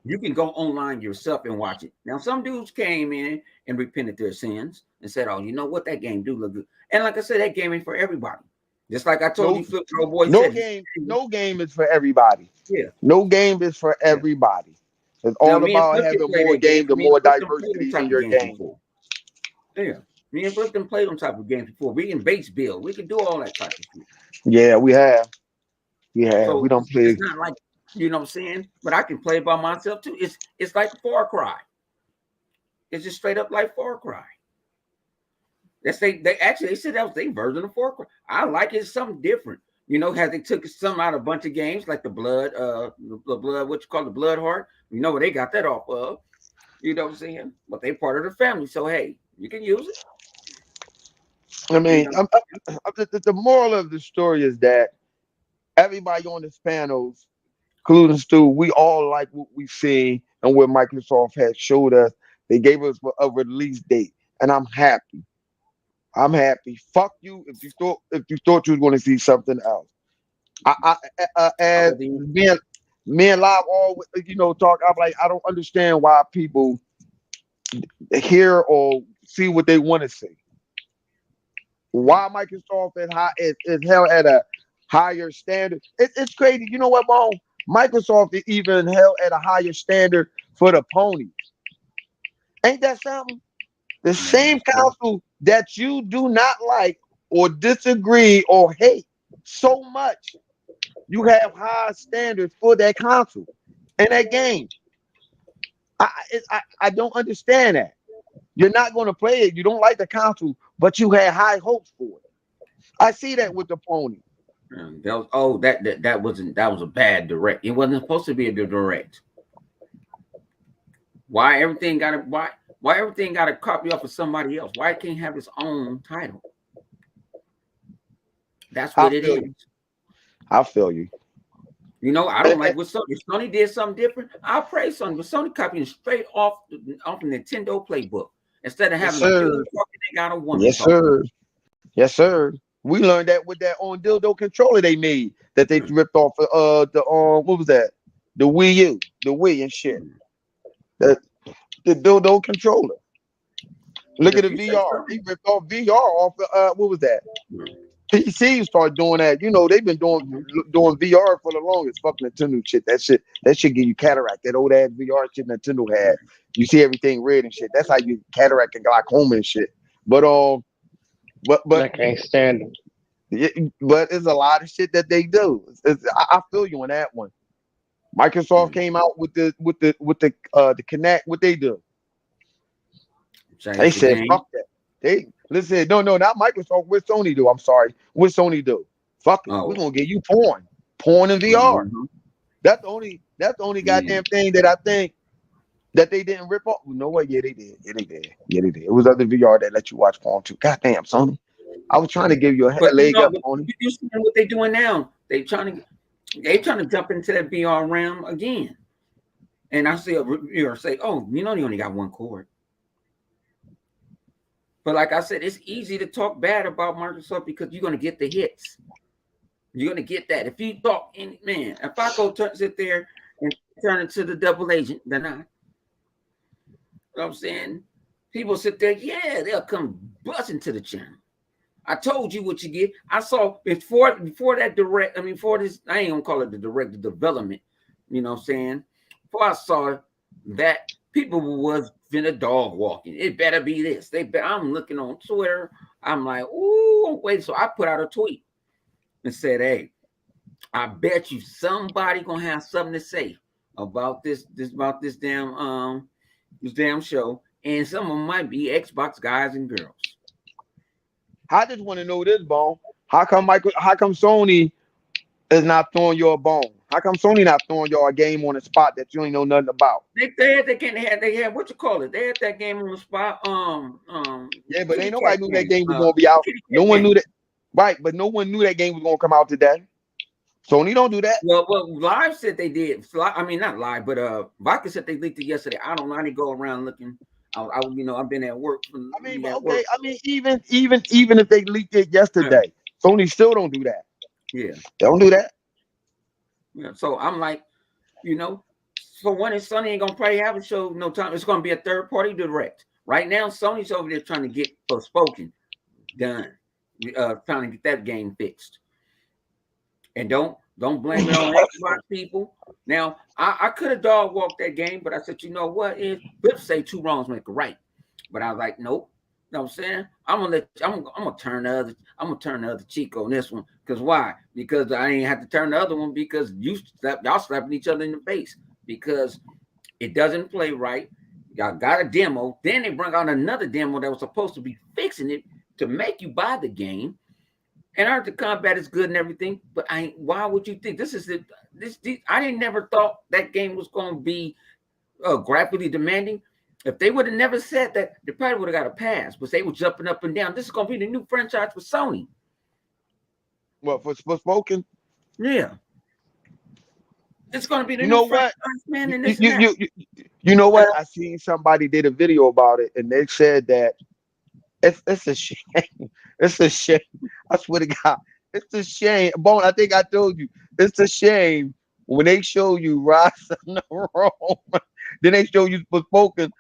You can go online yourself and watch it. Now, some dudes came in and repented their sins and said, "Oh, you know what? That game do look good." And like I said, that game ain't for everybody. Just like I told no you, Flip Old Boy no said, game, no game is for everybody. "Yeah, No game is for everybody. It's Now, all me and about Flip can having play more that game. games and Me and more Flip can play them diversity type in of your games game. before. Yeah. Me and Flip can play them type of games before. We can base build. We can do all that type of shit. Yeah, we have. Yeah, we So don't play. it's not like, you know what I'm saying? But I can play by myself too. It's like Far Cry. It's just straight up like Far Cry. They actually they said that was their version of Far Cry. I like it. It's something different. You know, how they took some out of a bunch of games like the blood, what you call the blood heart. You know where they got that off of. You know what I'm saying? But they part of the family. So hey, you can use it. I You mean, know. the moral of the story is that everybody on this panels, including Stu, we all like what we see and what Microsoft has showed us. They gave us a release date, and I'm happy. I'm happy. Fuck you if you thought you was going to see something else. I As believe. me and Live all talk. I'm like, I don't understand why people hear or see what they want to see. Why Microsoft is held at a higher standard? It's crazy. You know what, Bone? Microsoft is even held at a higher standard for the ponies. Ain't that something? The same council that you do not like or disagree or hate so much, you have high standards for that console and that game. I don't understand that. You're not going to play it. You don't like the console, but you had high hopes for it. I see that with the pony. That was a bad direct. It wasn't supposed to be a direct. Why everything got to why everything got to copy off of somebody else? Why it can't have its own title? That's what it is. I feel you. You know, I don't like what Sony. If Sony did something different, I'll praise Sony. But Sony copying straight off the Nintendo playbook instead of having a dude talking, they got a woman Yes, talking. sir. Yes, sir. We learned that with that on dildo controller they made that they ripped off the what was that? The Wii U, the Wii and shit. The dildo controller. Look at the VR. They ripped off VR off the what was that? PC started doing that. You know, they've been doing VR for the longest. Fuck Nintendo shit. That shit give you cataract. That old ass VR shit Nintendo had. You see everything red and shit. That's how you cataract and glaucoma and shit. But I can't stand it. Yeah, but it's a lot of shit that they do. I feel you on that one. Microsoft came out with the Kinect. What they do? They said fuck that. They listen. No, not Microsoft. What Sony do? I'm sorry. What Sony do? Fuck it. We're gonna get you porn in VR. That's the only goddamn thing that I think that they didn't rip off. You know what? Yeah, they did. Yeah, they did. It was other VR that let you watch porn too. Goddamn, Sony. I was trying to give you a But leg up, Sony. You see what they doing now? They trying to jump into that VR realm again. And I see a reviewer say, "Oh, you know, you only got one cord." But like I said, it's easy to talk bad about Microsoft because you're going to get the hits. You're going to get that. If you thought, man, if I sit there and turn into the double agent, then you know what I'm saying? People sit there, yeah, they'll come buzzing to the channel. I told you what you get. I saw before that direct, for this, I ain't gonna call it the direct development, you know what I'm saying? Before I saw that, people was finna dog walking. It better be this. I'm looking on Twitter. I'm like, ooh, wait. So I put out a tweet and said, hey, I bet you somebody gonna have something to say about this damn show. And some of them might be Xbox guys and girls. I just want to know this, Bone. How come Sony is not throwing you a bone? How come Sony not throwing y'all a game on the spot that you ain't know nothing about? They had what you call it? They had that game on the spot. Yeah, but ain't nobody knew that game was gonna be out. No one knew that. Right, but no one knew that game was gonna come out today. Sony don't do that. Well, Live said they did. I mean, not Live, but Vodka said they leaked it yesterday. I don't know. I didn't go around looking. I've been at work. Okay. I mean, even if they leaked it yesterday, Sony still don't do that. Yeah, they don't do that. Yeah. So I'm like, for one, Sony ain't gonna probably have a show no time. It's gonna be a third party direct. Right now, Sony's over there trying to get Forspoken done, trying to get that game fixed. And don't Don't blame it on Xbox people. Now, I could have dog walked that game, but I said, you know what? Biff say two wrongs make a right. But I was like, nope. You know what I'm saying? I'm gonna turn the other cheek on this one. Because why? Because I ain't have to turn the other one because y'all slapping each other in the face because it doesn't play right. Y'all got a demo. Then they bring out another demo that was supposed to be fixing it to make you buy the game. And I heard the combat is good and everything, but why would you think this is it? I didn't never thought that game was going to be graphically demanding. If they would have never said that, they probably would have got a pass. But they were jumping up and down. This is going to be the new franchise for Sony. What for spoken? Yeah, it's going to be the You new know franchise, what? man. And this and that. You know what? I seen somebody did a video about it, and they said that it's a shame. It's a shame. I swear to God, it's a shame. Bone, I think I told you, it's a shame when they show you Rise on the Rome, then they show you for spoken,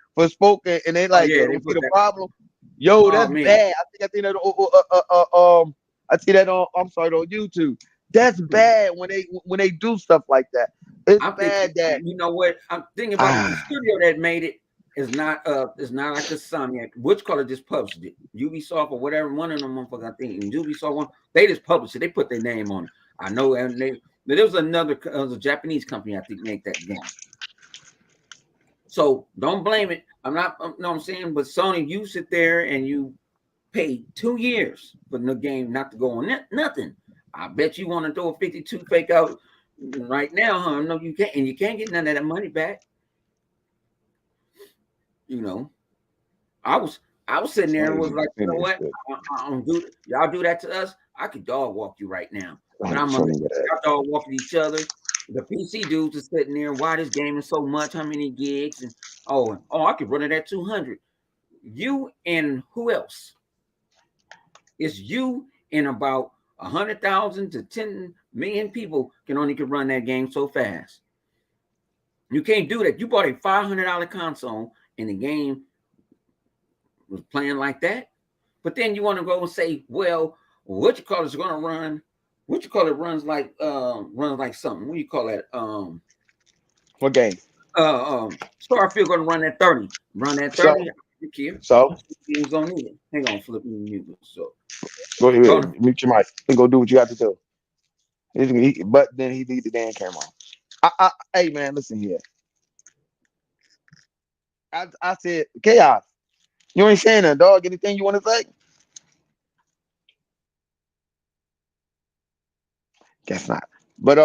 and they like, Yeah, yo, they don't see put the that. problem. Yo, Oh that's man, bad. I think that I see that on I'm sorry on YouTube. That's bad when they do stuff like that. It's I'm thinking. bad that You know what? I'm thinking about the studio that made it. Is not like a Insomniac. Which color just published it? Ubisoft or whatever. One of them motherfuckers, I think. And Ubisoft one. They just published it. They put their name on it. I know, and but there was a Japanese company I think made that game. So don't blame it. I'm not. You know what I'm saying? But Sony, you sit there and you paid 2 years for the game not to go on nothing. I bet you want to throw a 52 fake out right now, huh? No, you can't, and you can't get none of that money back. You know, I was sitting there and was like, you know what? I don't do y'all do that to us. I could dog walk you right now, but I'm gonna let y'all dog walking each other. The PC dudes are sitting there. Why this game is so much? How many gigs? And I could run it at 200. You and who else? It's you and about 100,000 to 10 million people can run that game so fast. You can't do that. You bought a $500 console and the game was playing like that. But then you want to go and say, well, what you call it's going to run? What you call it runs like something? What do you call that? what game? Starfield going to run at 30. Run at 30. You care? So Games don't need it. Hang on, flip me mute. So go ahead, mute your mic and go do what you got to do. But then he leave the damn camera on. Hey man, listen here. I said chaos. You ain't saying that, dog. Anything you want to say? Guess not. But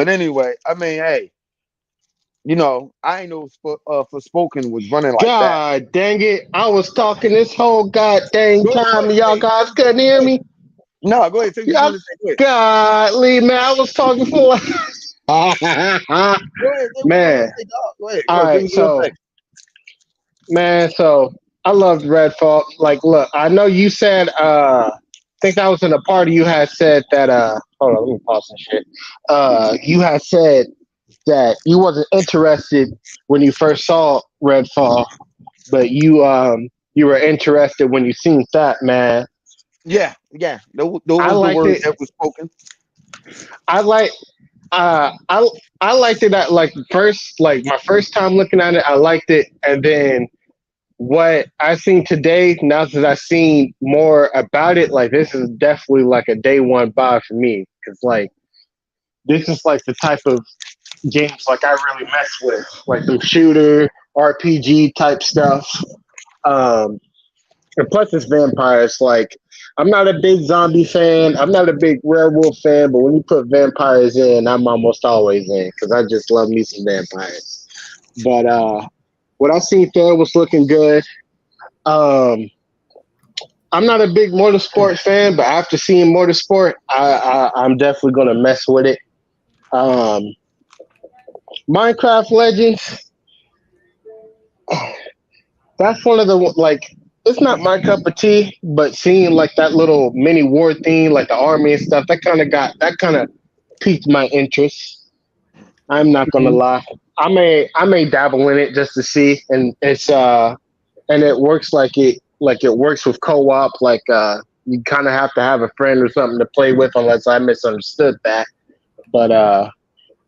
anyway, I mean, hey, I ain't know for spoken was running like that. God dang it. I was talking this whole goddamn time and y'all guys couldn't hear me. No, go ahead. Say what you want to say. Godly, man, I was talking for Go ahead. man. Go ahead. All right, so I loved Redfall. Like, look, I know you said I think I was in a party you had said that hold on, let me pause some shit. You had said that you wasn't interested when you first saw Redfall, but you were interested when you seen that, man. Yeah. Those were the words that was spoken. I liked it at my first time looking at it, I liked it, and then what I seen today, now that I've seen more about it, like this is definitely like a day one buy for me. Cause like this is like the type of games like I really mess with, like the shooter, RPG type stuff. And plus it's vampires. Like I'm not a big zombie fan. I'm not a big werewolf fan, but when you put vampires in, I'm almost always in because I just love me some vampires. But what I seen there was looking good. I'm not a big motorsport fan, but after seeing motorsport, I'm definitely gonna mess with it. Minecraft Legends, that's one of the like. It's not my cup of tea, but seeing like that little mini war theme, like the army and stuff, that kind of piqued my interest. I'm not gonna lie. I may dabble in it just to see, and it's and it works like it works with co-op, like you kind of have to have a friend or something to play with, unless I misunderstood that. But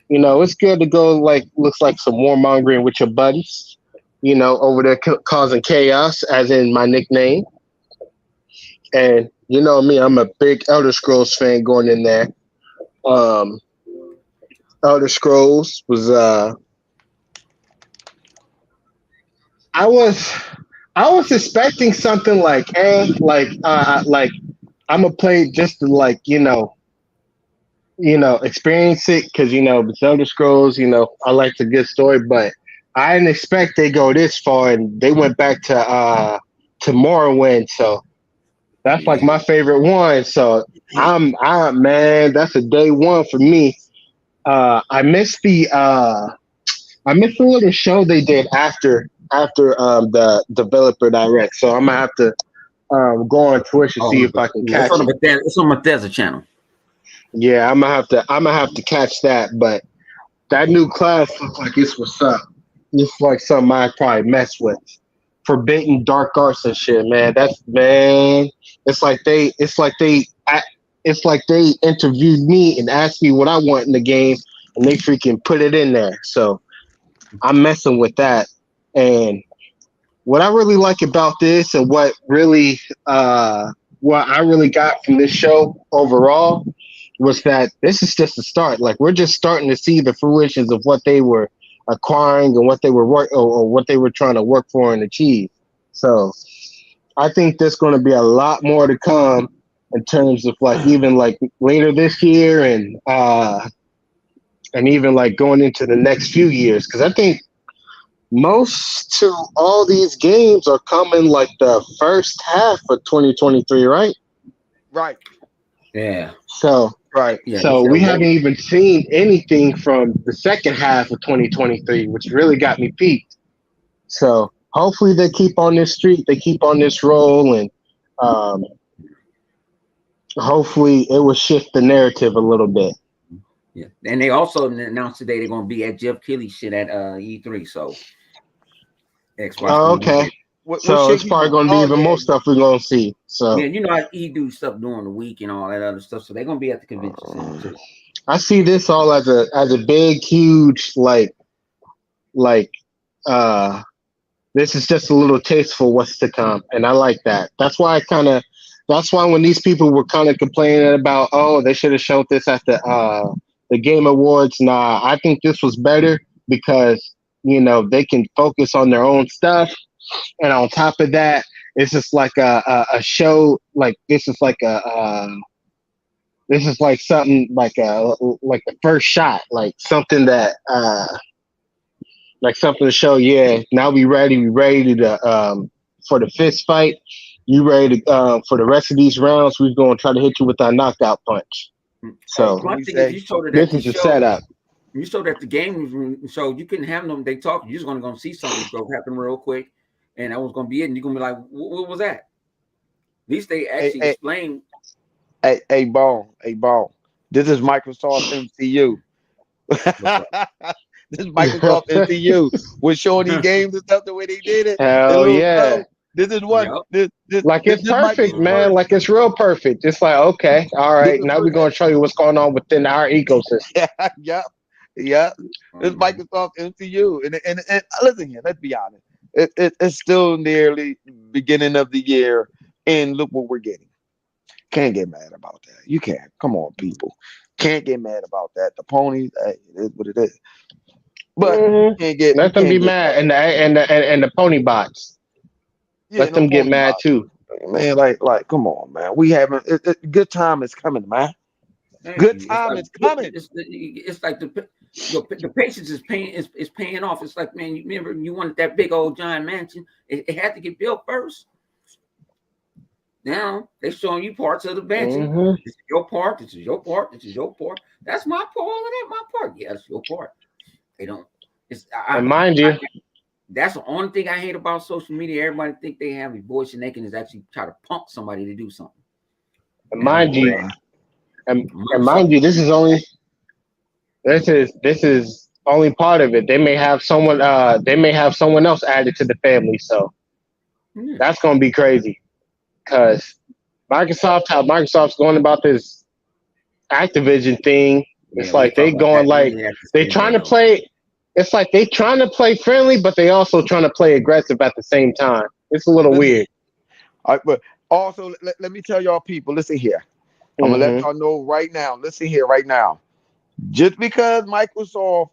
it's good to go. Like, looks like some warmongering with your buddies. Over there causing chaos, as in my nickname. And you know me, I'm a big Elder Scrolls fan going in there. Elder Scrolls was I was expecting something like, like I'm gonna play just to experience it, because it's Elder Scrolls. I like the good story, but I didn't expect they go this far, and they went back to Morrowind. So that's like my favorite one. So man, that's a day one for me. I missed the little show they did after the developer direct. So I'm gonna have to go on Twitch and see if I can catch it. It's on Bethesda channel. Yeah, I'm gonna have to catch that. But that new class looks like it's what's up. It's like something I probably mess with. Forbidden dark arts and shit, man. It's like they interviewed me and asked me what I want in the game, and they freaking put it in there. So I'm messing with that. And what I really like about this, and what I really got from this show overall, was that this is just the start. Like, we're just starting to see the fruitions of what they were acquiring and what they were what they were trying to work for and achieve. So I think there's going to be a lot more to come in terms of even later this year, and even going into the next few years, because I think most to all these games are coming the first half of 2023, right? Right. Yeah. So Right. Yeah. So we haven't even seen anything from the second half of 2023, which really got me peaked. So hopefully they keep on this streak, they keep on this roll, and hopefully it will shift the narrative a little bit. Yeah, and they also announced today they're going to be at Jeff Keighley's shit at E3. So Xbox. Oh, okay. So it's probably going to be even more stuff we're going to see. So yeah, how he do stuff during the week and all that other stuff. So they're going to be at the convention center too. I see this all as a big, huge this is just a little taste for what's to come, and I like that. That's why when these people were kind of complaining about, oh, they should have showed this at the Game Awards. Nah, I think this was better because they can focus on their own stuff. And on top of that, it's just like a show. This is like something like the first shot, something that something to show. Yeah, now we ready to for the fist fight. You ready to for the rest of these rounds? We're gonna try to hit you with our knockout punch. So this is the setup. You showed at the game show, you couldn't have them. They talk. You're just gonna see something go happen real quick. And that was gonna be it, and you're gonna be like, "What was that?" At least they actually explained. Hey, ball. This is Microsoft MCU. This is Microsoft MCU. We're showing these games and stuff the way they did it. Hell yeah! This is what it's perfect, man. Like, it's real perfect. It's like, okay, all right. Now we're gonna show you what's going on within our ecosystem. Yeah. This is Microsoft MCU, and listen here. Let's be honest. It's still nearly beginning of the year, and look what we're getting. Can't get mad about that. You can't. Come on, people. Can't get mad about that. The ponies, hey, it is what it is. But let them be mad, and the pony bots. Let them get mad too. Man, come on, man. We haven't. Good time is coming, man. Good time is coming. It's like the patience is paying off. It's like, man, you remember you wanted that big old giant mansion. It had to get built first. Now they're showing you parts of the mansion. This is your part. This is your part. This is your part. That's my part. All of that, my part. Yeah, that's your part. They don't. Mind you, that's the only thing I hate about social media. Everybody think they have a voice and they can just actually try to punk somebody to do something. And mind you, this is only part of it. They may have someone else added to the family, so that's gonna be crazy. Because How Microsoft's going about this Activision thing. Yeah, It's we like they talk about going that. like We have to they spend trying that to on. play. It's like they trying to play friendly, but they also trying to play aggressive at the same time. It's a little weird. All right, but also let me tell y'all people, listen here. I'm gonna let Mm-hmm. y'all know right now. Listen here right now. Just because Microsoft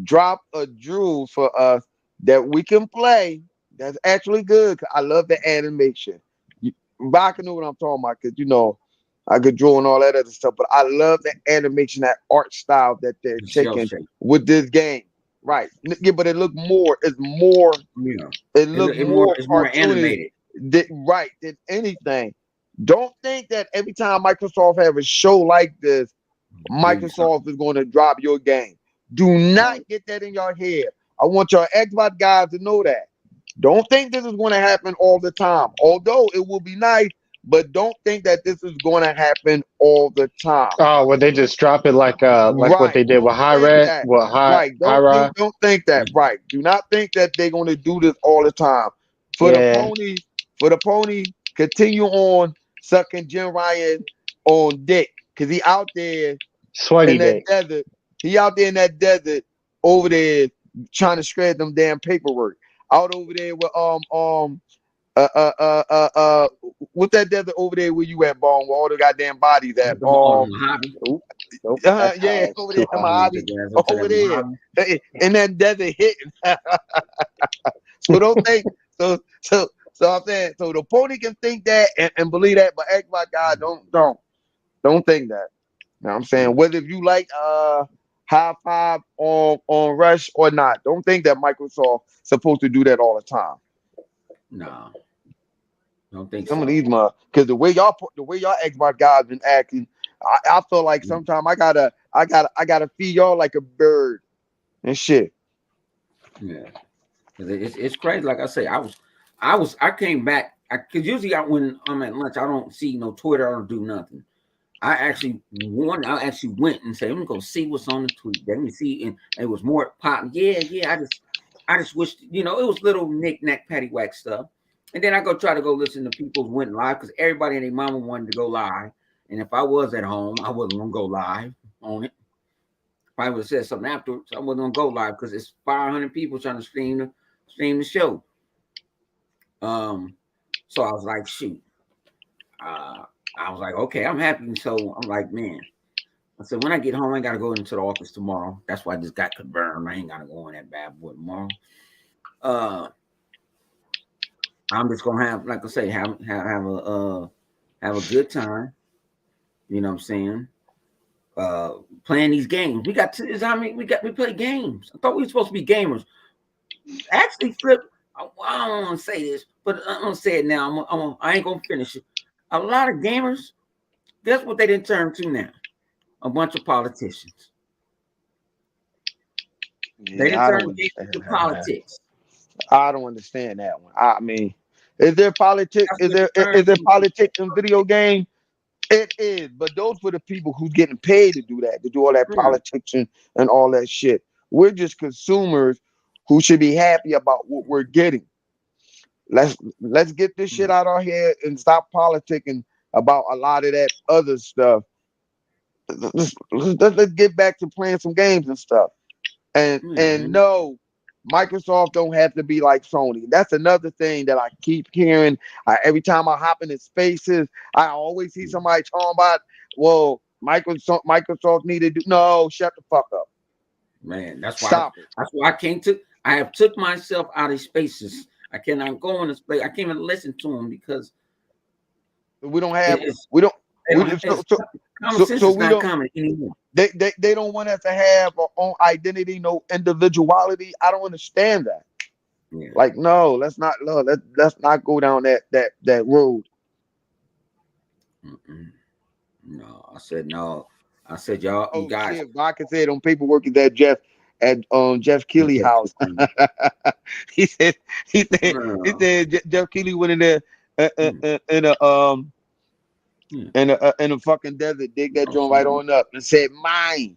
dropped a jewel for us that we can play, that's actually good. 'Cause I love the animation. But I can know what I'm talking about because I could draw and all that other stuff. But I love the animation, that art style that they're The shell taking shape. with this game. Right. Yeah, but it look more, Yeah. it look more It's more cartoonish animated. than anything. Don't think that every time Microsoft have a show like this, Do something. Microsoft is going to drop your game. Do not get that in your head. I want your Xbox guys to know that. Don't think this is going to happen all the time. Although it will be nice, but don't think that this is going to happen all the time. Oh, well, they just drop it like what Right. they did with Don't High think Red, that. with Right. High Rod. Don't think that. Right. Do not think that they're going to do this all the time. For the Yeah, pony, continue on sucking Jim Ryan on dick. Cause he out there sweaty in that day. desert. He out there in that desert over there trying to shred them damn paperwork. Out over there with uh uh uh uh uh what's that desert over there where you at, Bone? Where all the goddamn bodies at? Mojave. Nope, nope. That's Yeah, high. over Too there in high. Mojave. Up to Over that there. Mojave. In that desert hitting. So don't think so I'm saying so the pony can think that and believe that, but Xbox guy don't think that. You know what I'm saying? Whether if you like high five on Rush or not, don't think that Microsoft supposed to do that all the time. No, don't think Some of so. these because the way y'all Xbox guys been acting, I feel like sometimes I gotta feed y'all like a bird and shit. Yeah. 'Cause it's crazy. Like I say, I came back. Cause usually when I'm at lunch, I don't see no Twitter. I don't do nothing. I actually went and said, let me go see what's on the tweet. Let me see, and it was more pop. Yeah. I just wished, it was little knick-knack paddywhack stuff. And then I try to go listen to people who went live because everybody and their mama wanted to go live. And if I was at home, I wasn't gonna go live on it. If I would have said something afterwards, I wasn't gonna go live because it's 500 people trying to stream the show. So I was like, shoot. I was like, okay, I'm happy. So I'm like, man. I said, when I get home, I ain't gotta go into the office tomorrow. That's why I just got confirmed. I ain't gotta go in that bad boy tomorrow. I'm just gonna have, like I say, have a good time. You know what I'm saying? Playing these games. We play games. I thought we were supposed to be gamers. Actually, Flip. I don't want to say this, but I'm gonna say it now. I ain't gonna finish it. A lot of gamers. Guess what they didn't turn to now? A bunch of politicians. They didn't Yeah, I turn don't gamers understand to that, man. politics. I don't understand that one. I mean, is there politics? That's what they Is turned there to. politics in video game? It is, but those were the people who's getting paid to do that, to do all that Yeah. politics and all that shit. We're just consumers who should be happy about what we're getting. Let's get this shit out of here and stop politicking about a lot of that other stuff. Let's get back to playing some games and stuff. And no, Microsoft don't have to be like Sony. That's another thing that I keep hearing. Every time I hop in spaces, I always see somebody talking about, well, Microsoft need to do. No, shut the fuck up. Man, Stop it. that's why I have took myself out of spaces. I cannot go in a space. I can't even listen to them because We don't have. it's We don't. they We don't so, common sense is we not don't. common anymore. They don't want us to have our own identity, no individuality. I don't understand that. Yeah. Like, no, let's not go down that road. Mm-mm. No, I said no. I said y'all, you Oh guys. shit! Vodka said on paperwork is that Jeff Keighley house. he said Jeff Keighley went in there in a fucking desert, dig that joint right on up, and said mine.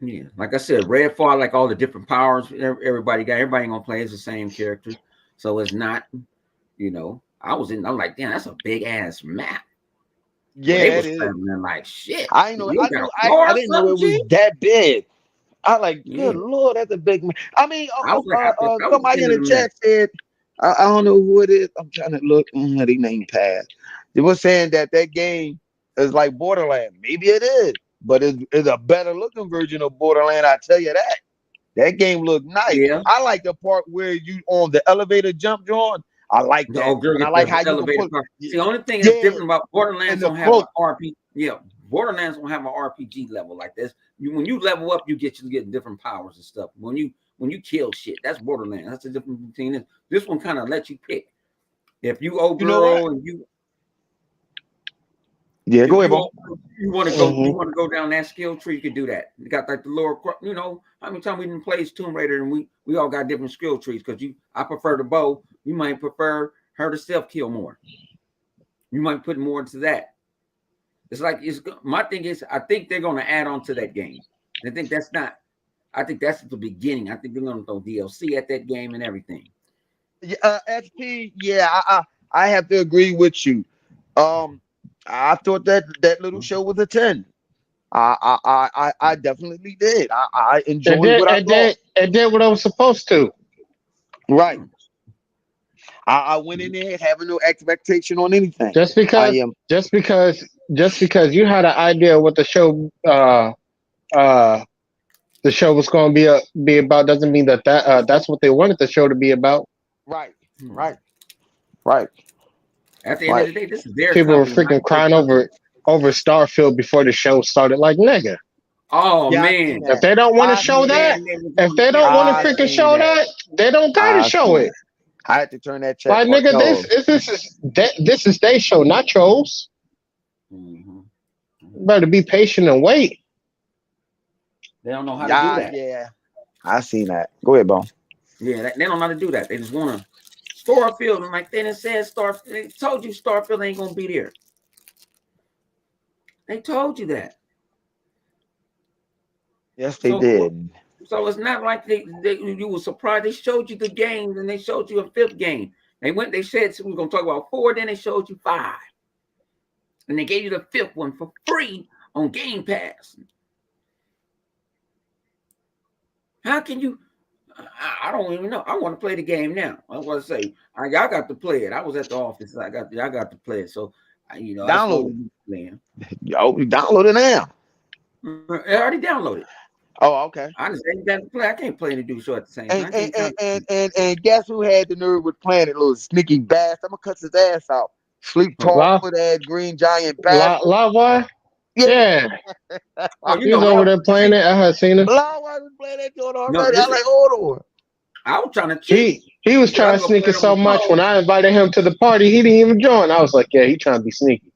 Yeah, like I said, Redfall, like all the different powers everybody ain't gonna play as the same character, so it's not, I'm like, damn, that's a big ass map. Yeah, They that was is. traveling like shit. I know. You I got knew. a car I or didn't know something, it was G? that big. I like. Yeah. Good Lord, that's a big. I mean, I was like, I thought that was the somebody in end of the the map. chat said, I don't know who it is. I'm trying to look. They name passed. They were saying that game is like Borderland. Maybe it is, but it's a better looking version of Borderland. I tell you that. That game looked nice. Yeah. I like the part where you on the elevator jump, John. I like The that, old girl and I gets like the how you can elevator put. car. See, the only thing that's Yeah, different about Borderlands and the don't have an cloak. RPG. Yeah, Borderlands don't have an RPG level like this. When you level up, you get different powers and stuff. When you kill shit, that's Borderlands. That's the difference between this. This one kind of lets you pick. If you old You know what? girl and you Yeah, if go ahead, you Bo. want to Mhm. go down that skill tree, you can do that. You got like the lower, you know, how many times we didn't play Tomb Raider and we all got different skill trees because I prefer the bow. You might prefer her to self kill more. You might put more into that. It's like my thing is I think they're going to add on to that game. I think that's not. I think that's the beginning. I think they're going to throw DLC at that game and everything. XP. Yeah, I have to agree with you. I thought that little show was a 10. I definitely did. I It enjoyed did. what I It saw. did. It did what I was supposed to. Right. I went in there having no expectation on anything. Just I because, am. just because, just because you had an idea what uh, the show was going to be about, doesn't mean that's what they wanted the show to be about. Right. Hmm. Right. Right. At the end of Right. the day, this is their People were company, not freaking your crying company. over Starfield before the show started. Like, nigga, Oh Yeah, I seen man, if that. they don't want to I show seen that. that, man, they was if on they don't want to I everything. freaking seen show that. that, they don't gotta I show seen it. that. I had to turn that chat Like, part. nigga, No. this is their show, not yours. Mm-hmm. Better be patient and wait. They don't know how to do Yeah. that. Yeah. I seen that. Go ahead, Bo. Yeah, they don't know how to do that. They just want to Starfield, and like they done said, Starfield. They told you Starfield ain't gonna be there. They told you that. Yes, they So did. it's not like you were surprised. They showed you the games and they showed you a fifth game. They said we were gonna talk about 4, then they showed you 5. And they gave you the 5th one for free on Game Pass. How can you? I don't even know. I want to play the game now. I want to say I got to play it. I was at the office. I got to play it. So I Download slowly playing. it. Yo, you download it now. I already downloaded. Oh, okay. I just ain't got to play. I can't play and do show at the same And time. I and, ain't and, trying and, to. and and guess who had the nerve with playing it, little sneaky bastard? I'm gonna cut his ass out. Sleep Oh, tall La foot ass green giant La bastard. Lava, Yeah. yeah, oh, you he was know, over there playing see, it. I had seen him. Blah, I was playing that joint no, already. I listen. like, hold on. I was trying to cheat, He was but I trying was to gonna sneak play it it on so my much. When phone. I invited him to the party, he didn't even join. I was like, yeah, he trying to be sneaky.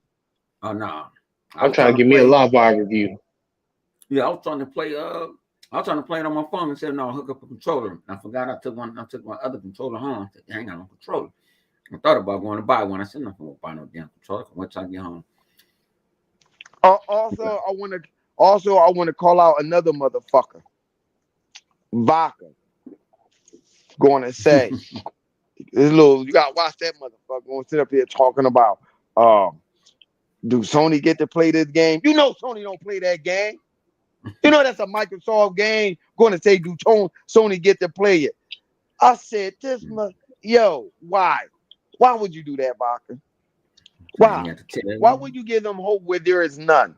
Oh no, I I'm was trying trying to to give me a play. Lava review. Yeah, I was trying to play. I was trying to play it on my phone and said no, hook up a controller. I forgot I took my other controller home. I said, hang on, controller. I thought about going to buy one. I said, I'm not going to buy no damn controller. Once I get home. Also, I want to call out another motherfucker. Vodka. Going to say this little. You gotta watch that motherfucker. Going to sit up here talking about. Do Sony get to play this game? You know Sony don't play that game. You know that's a Microsoft game. Going to say, do Sony get to play it? I said, why? Why would you do that, Barker? I Why? have to tell Why you. would you give them hope where there is none?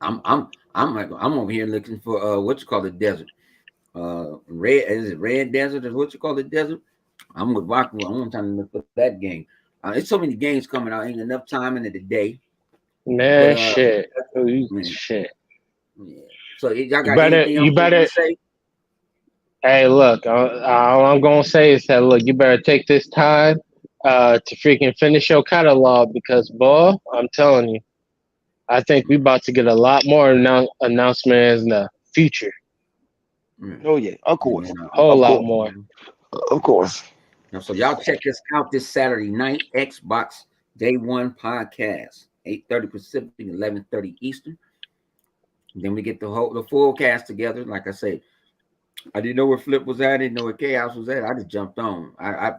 I'm over here looking for what you call the desert. Red is it Red Desert or what you call the desert? I'm with Baku. I'm trying to look for that game. There's so many games coming out. Ain't enough time in the day. But Man, shit. man, Shit. yeah. So y'all You got better, anything else you you want better. to say? Hey, look. All I'm gonna say is that look, you better take this time to freaking finish your catalog because, boy, I'm telling you, I think we about to get a lot more announcements in the future. Mm. Oh yeah, of Yeah, course, man, Whole of lot course, more. of course. so y'all check this out this Saturday night. Xbox Day One podcast, 8:30 Pacific, 11:30 Eastern. Then we get the full cast together. Like I said, I didn't know where Flip was at. I didn't know where Chaos was at. I just jumped on. I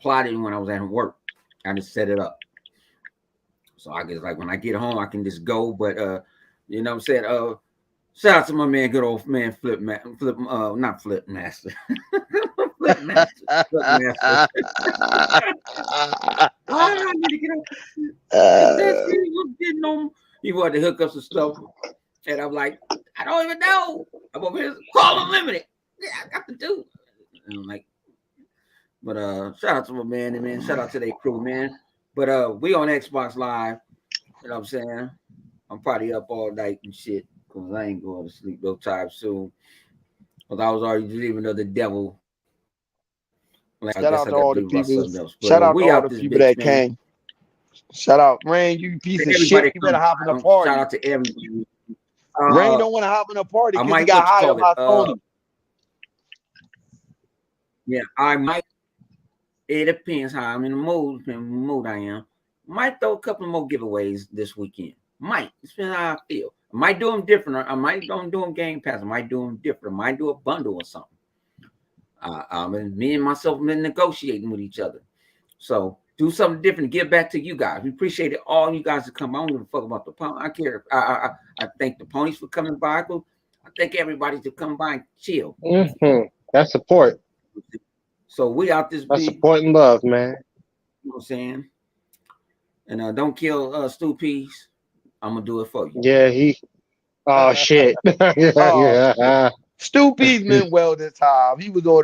plotted when I was at work. I just set it up. So I guess like when I get home, I can just go. But you know what I'm saying? Shout out to my man, good old man Flip not Flip Master. Flip Master. Flip Master. I need to get up. That shit was getting on. He wanted to hook up some stuff. And I'm like, I don't even know. I'm over here call unlimited. Yeah, I got to do. And I'm like, but shout out to my man, and man, shout out to their crew, man. But we on Xbox Live. You know what I'm saying? I'm probably up all night and shit. Cause I ain't going to sleep no time soon. Cause I was already dreaming of the devil. Like, Shout out to all the people. Shout out to all the people that came. Shout out, Rain, you piece of shit. You better hop in the party. Shout out to everybody. Rain don't want to hop in the party because he got hired by Sony. Yeah, I might. It depends how I'm in the mood I am. Might throw a couple more giveaways this weekend. Might. It depends how I feel. I might do them different. I might don't do them Game Pass. I might do them different. I might do a bundle or something. And me and myself have been negotiating with each other. So do something different. Give back to you guys. We appreciate it. All you guys to come. I don't give a fuck about the pony. I care. I thank the ponies for coming by. I thank everybody to come by and chill. Mm-hmm. That's support. So we out this That's support and love, man. You know what I'm saying? And don't kill Stu Peace. I'm gonna do it for you. Yeah, he. Oh shit. Yeah. Stu Peace meant well this time. He was ordering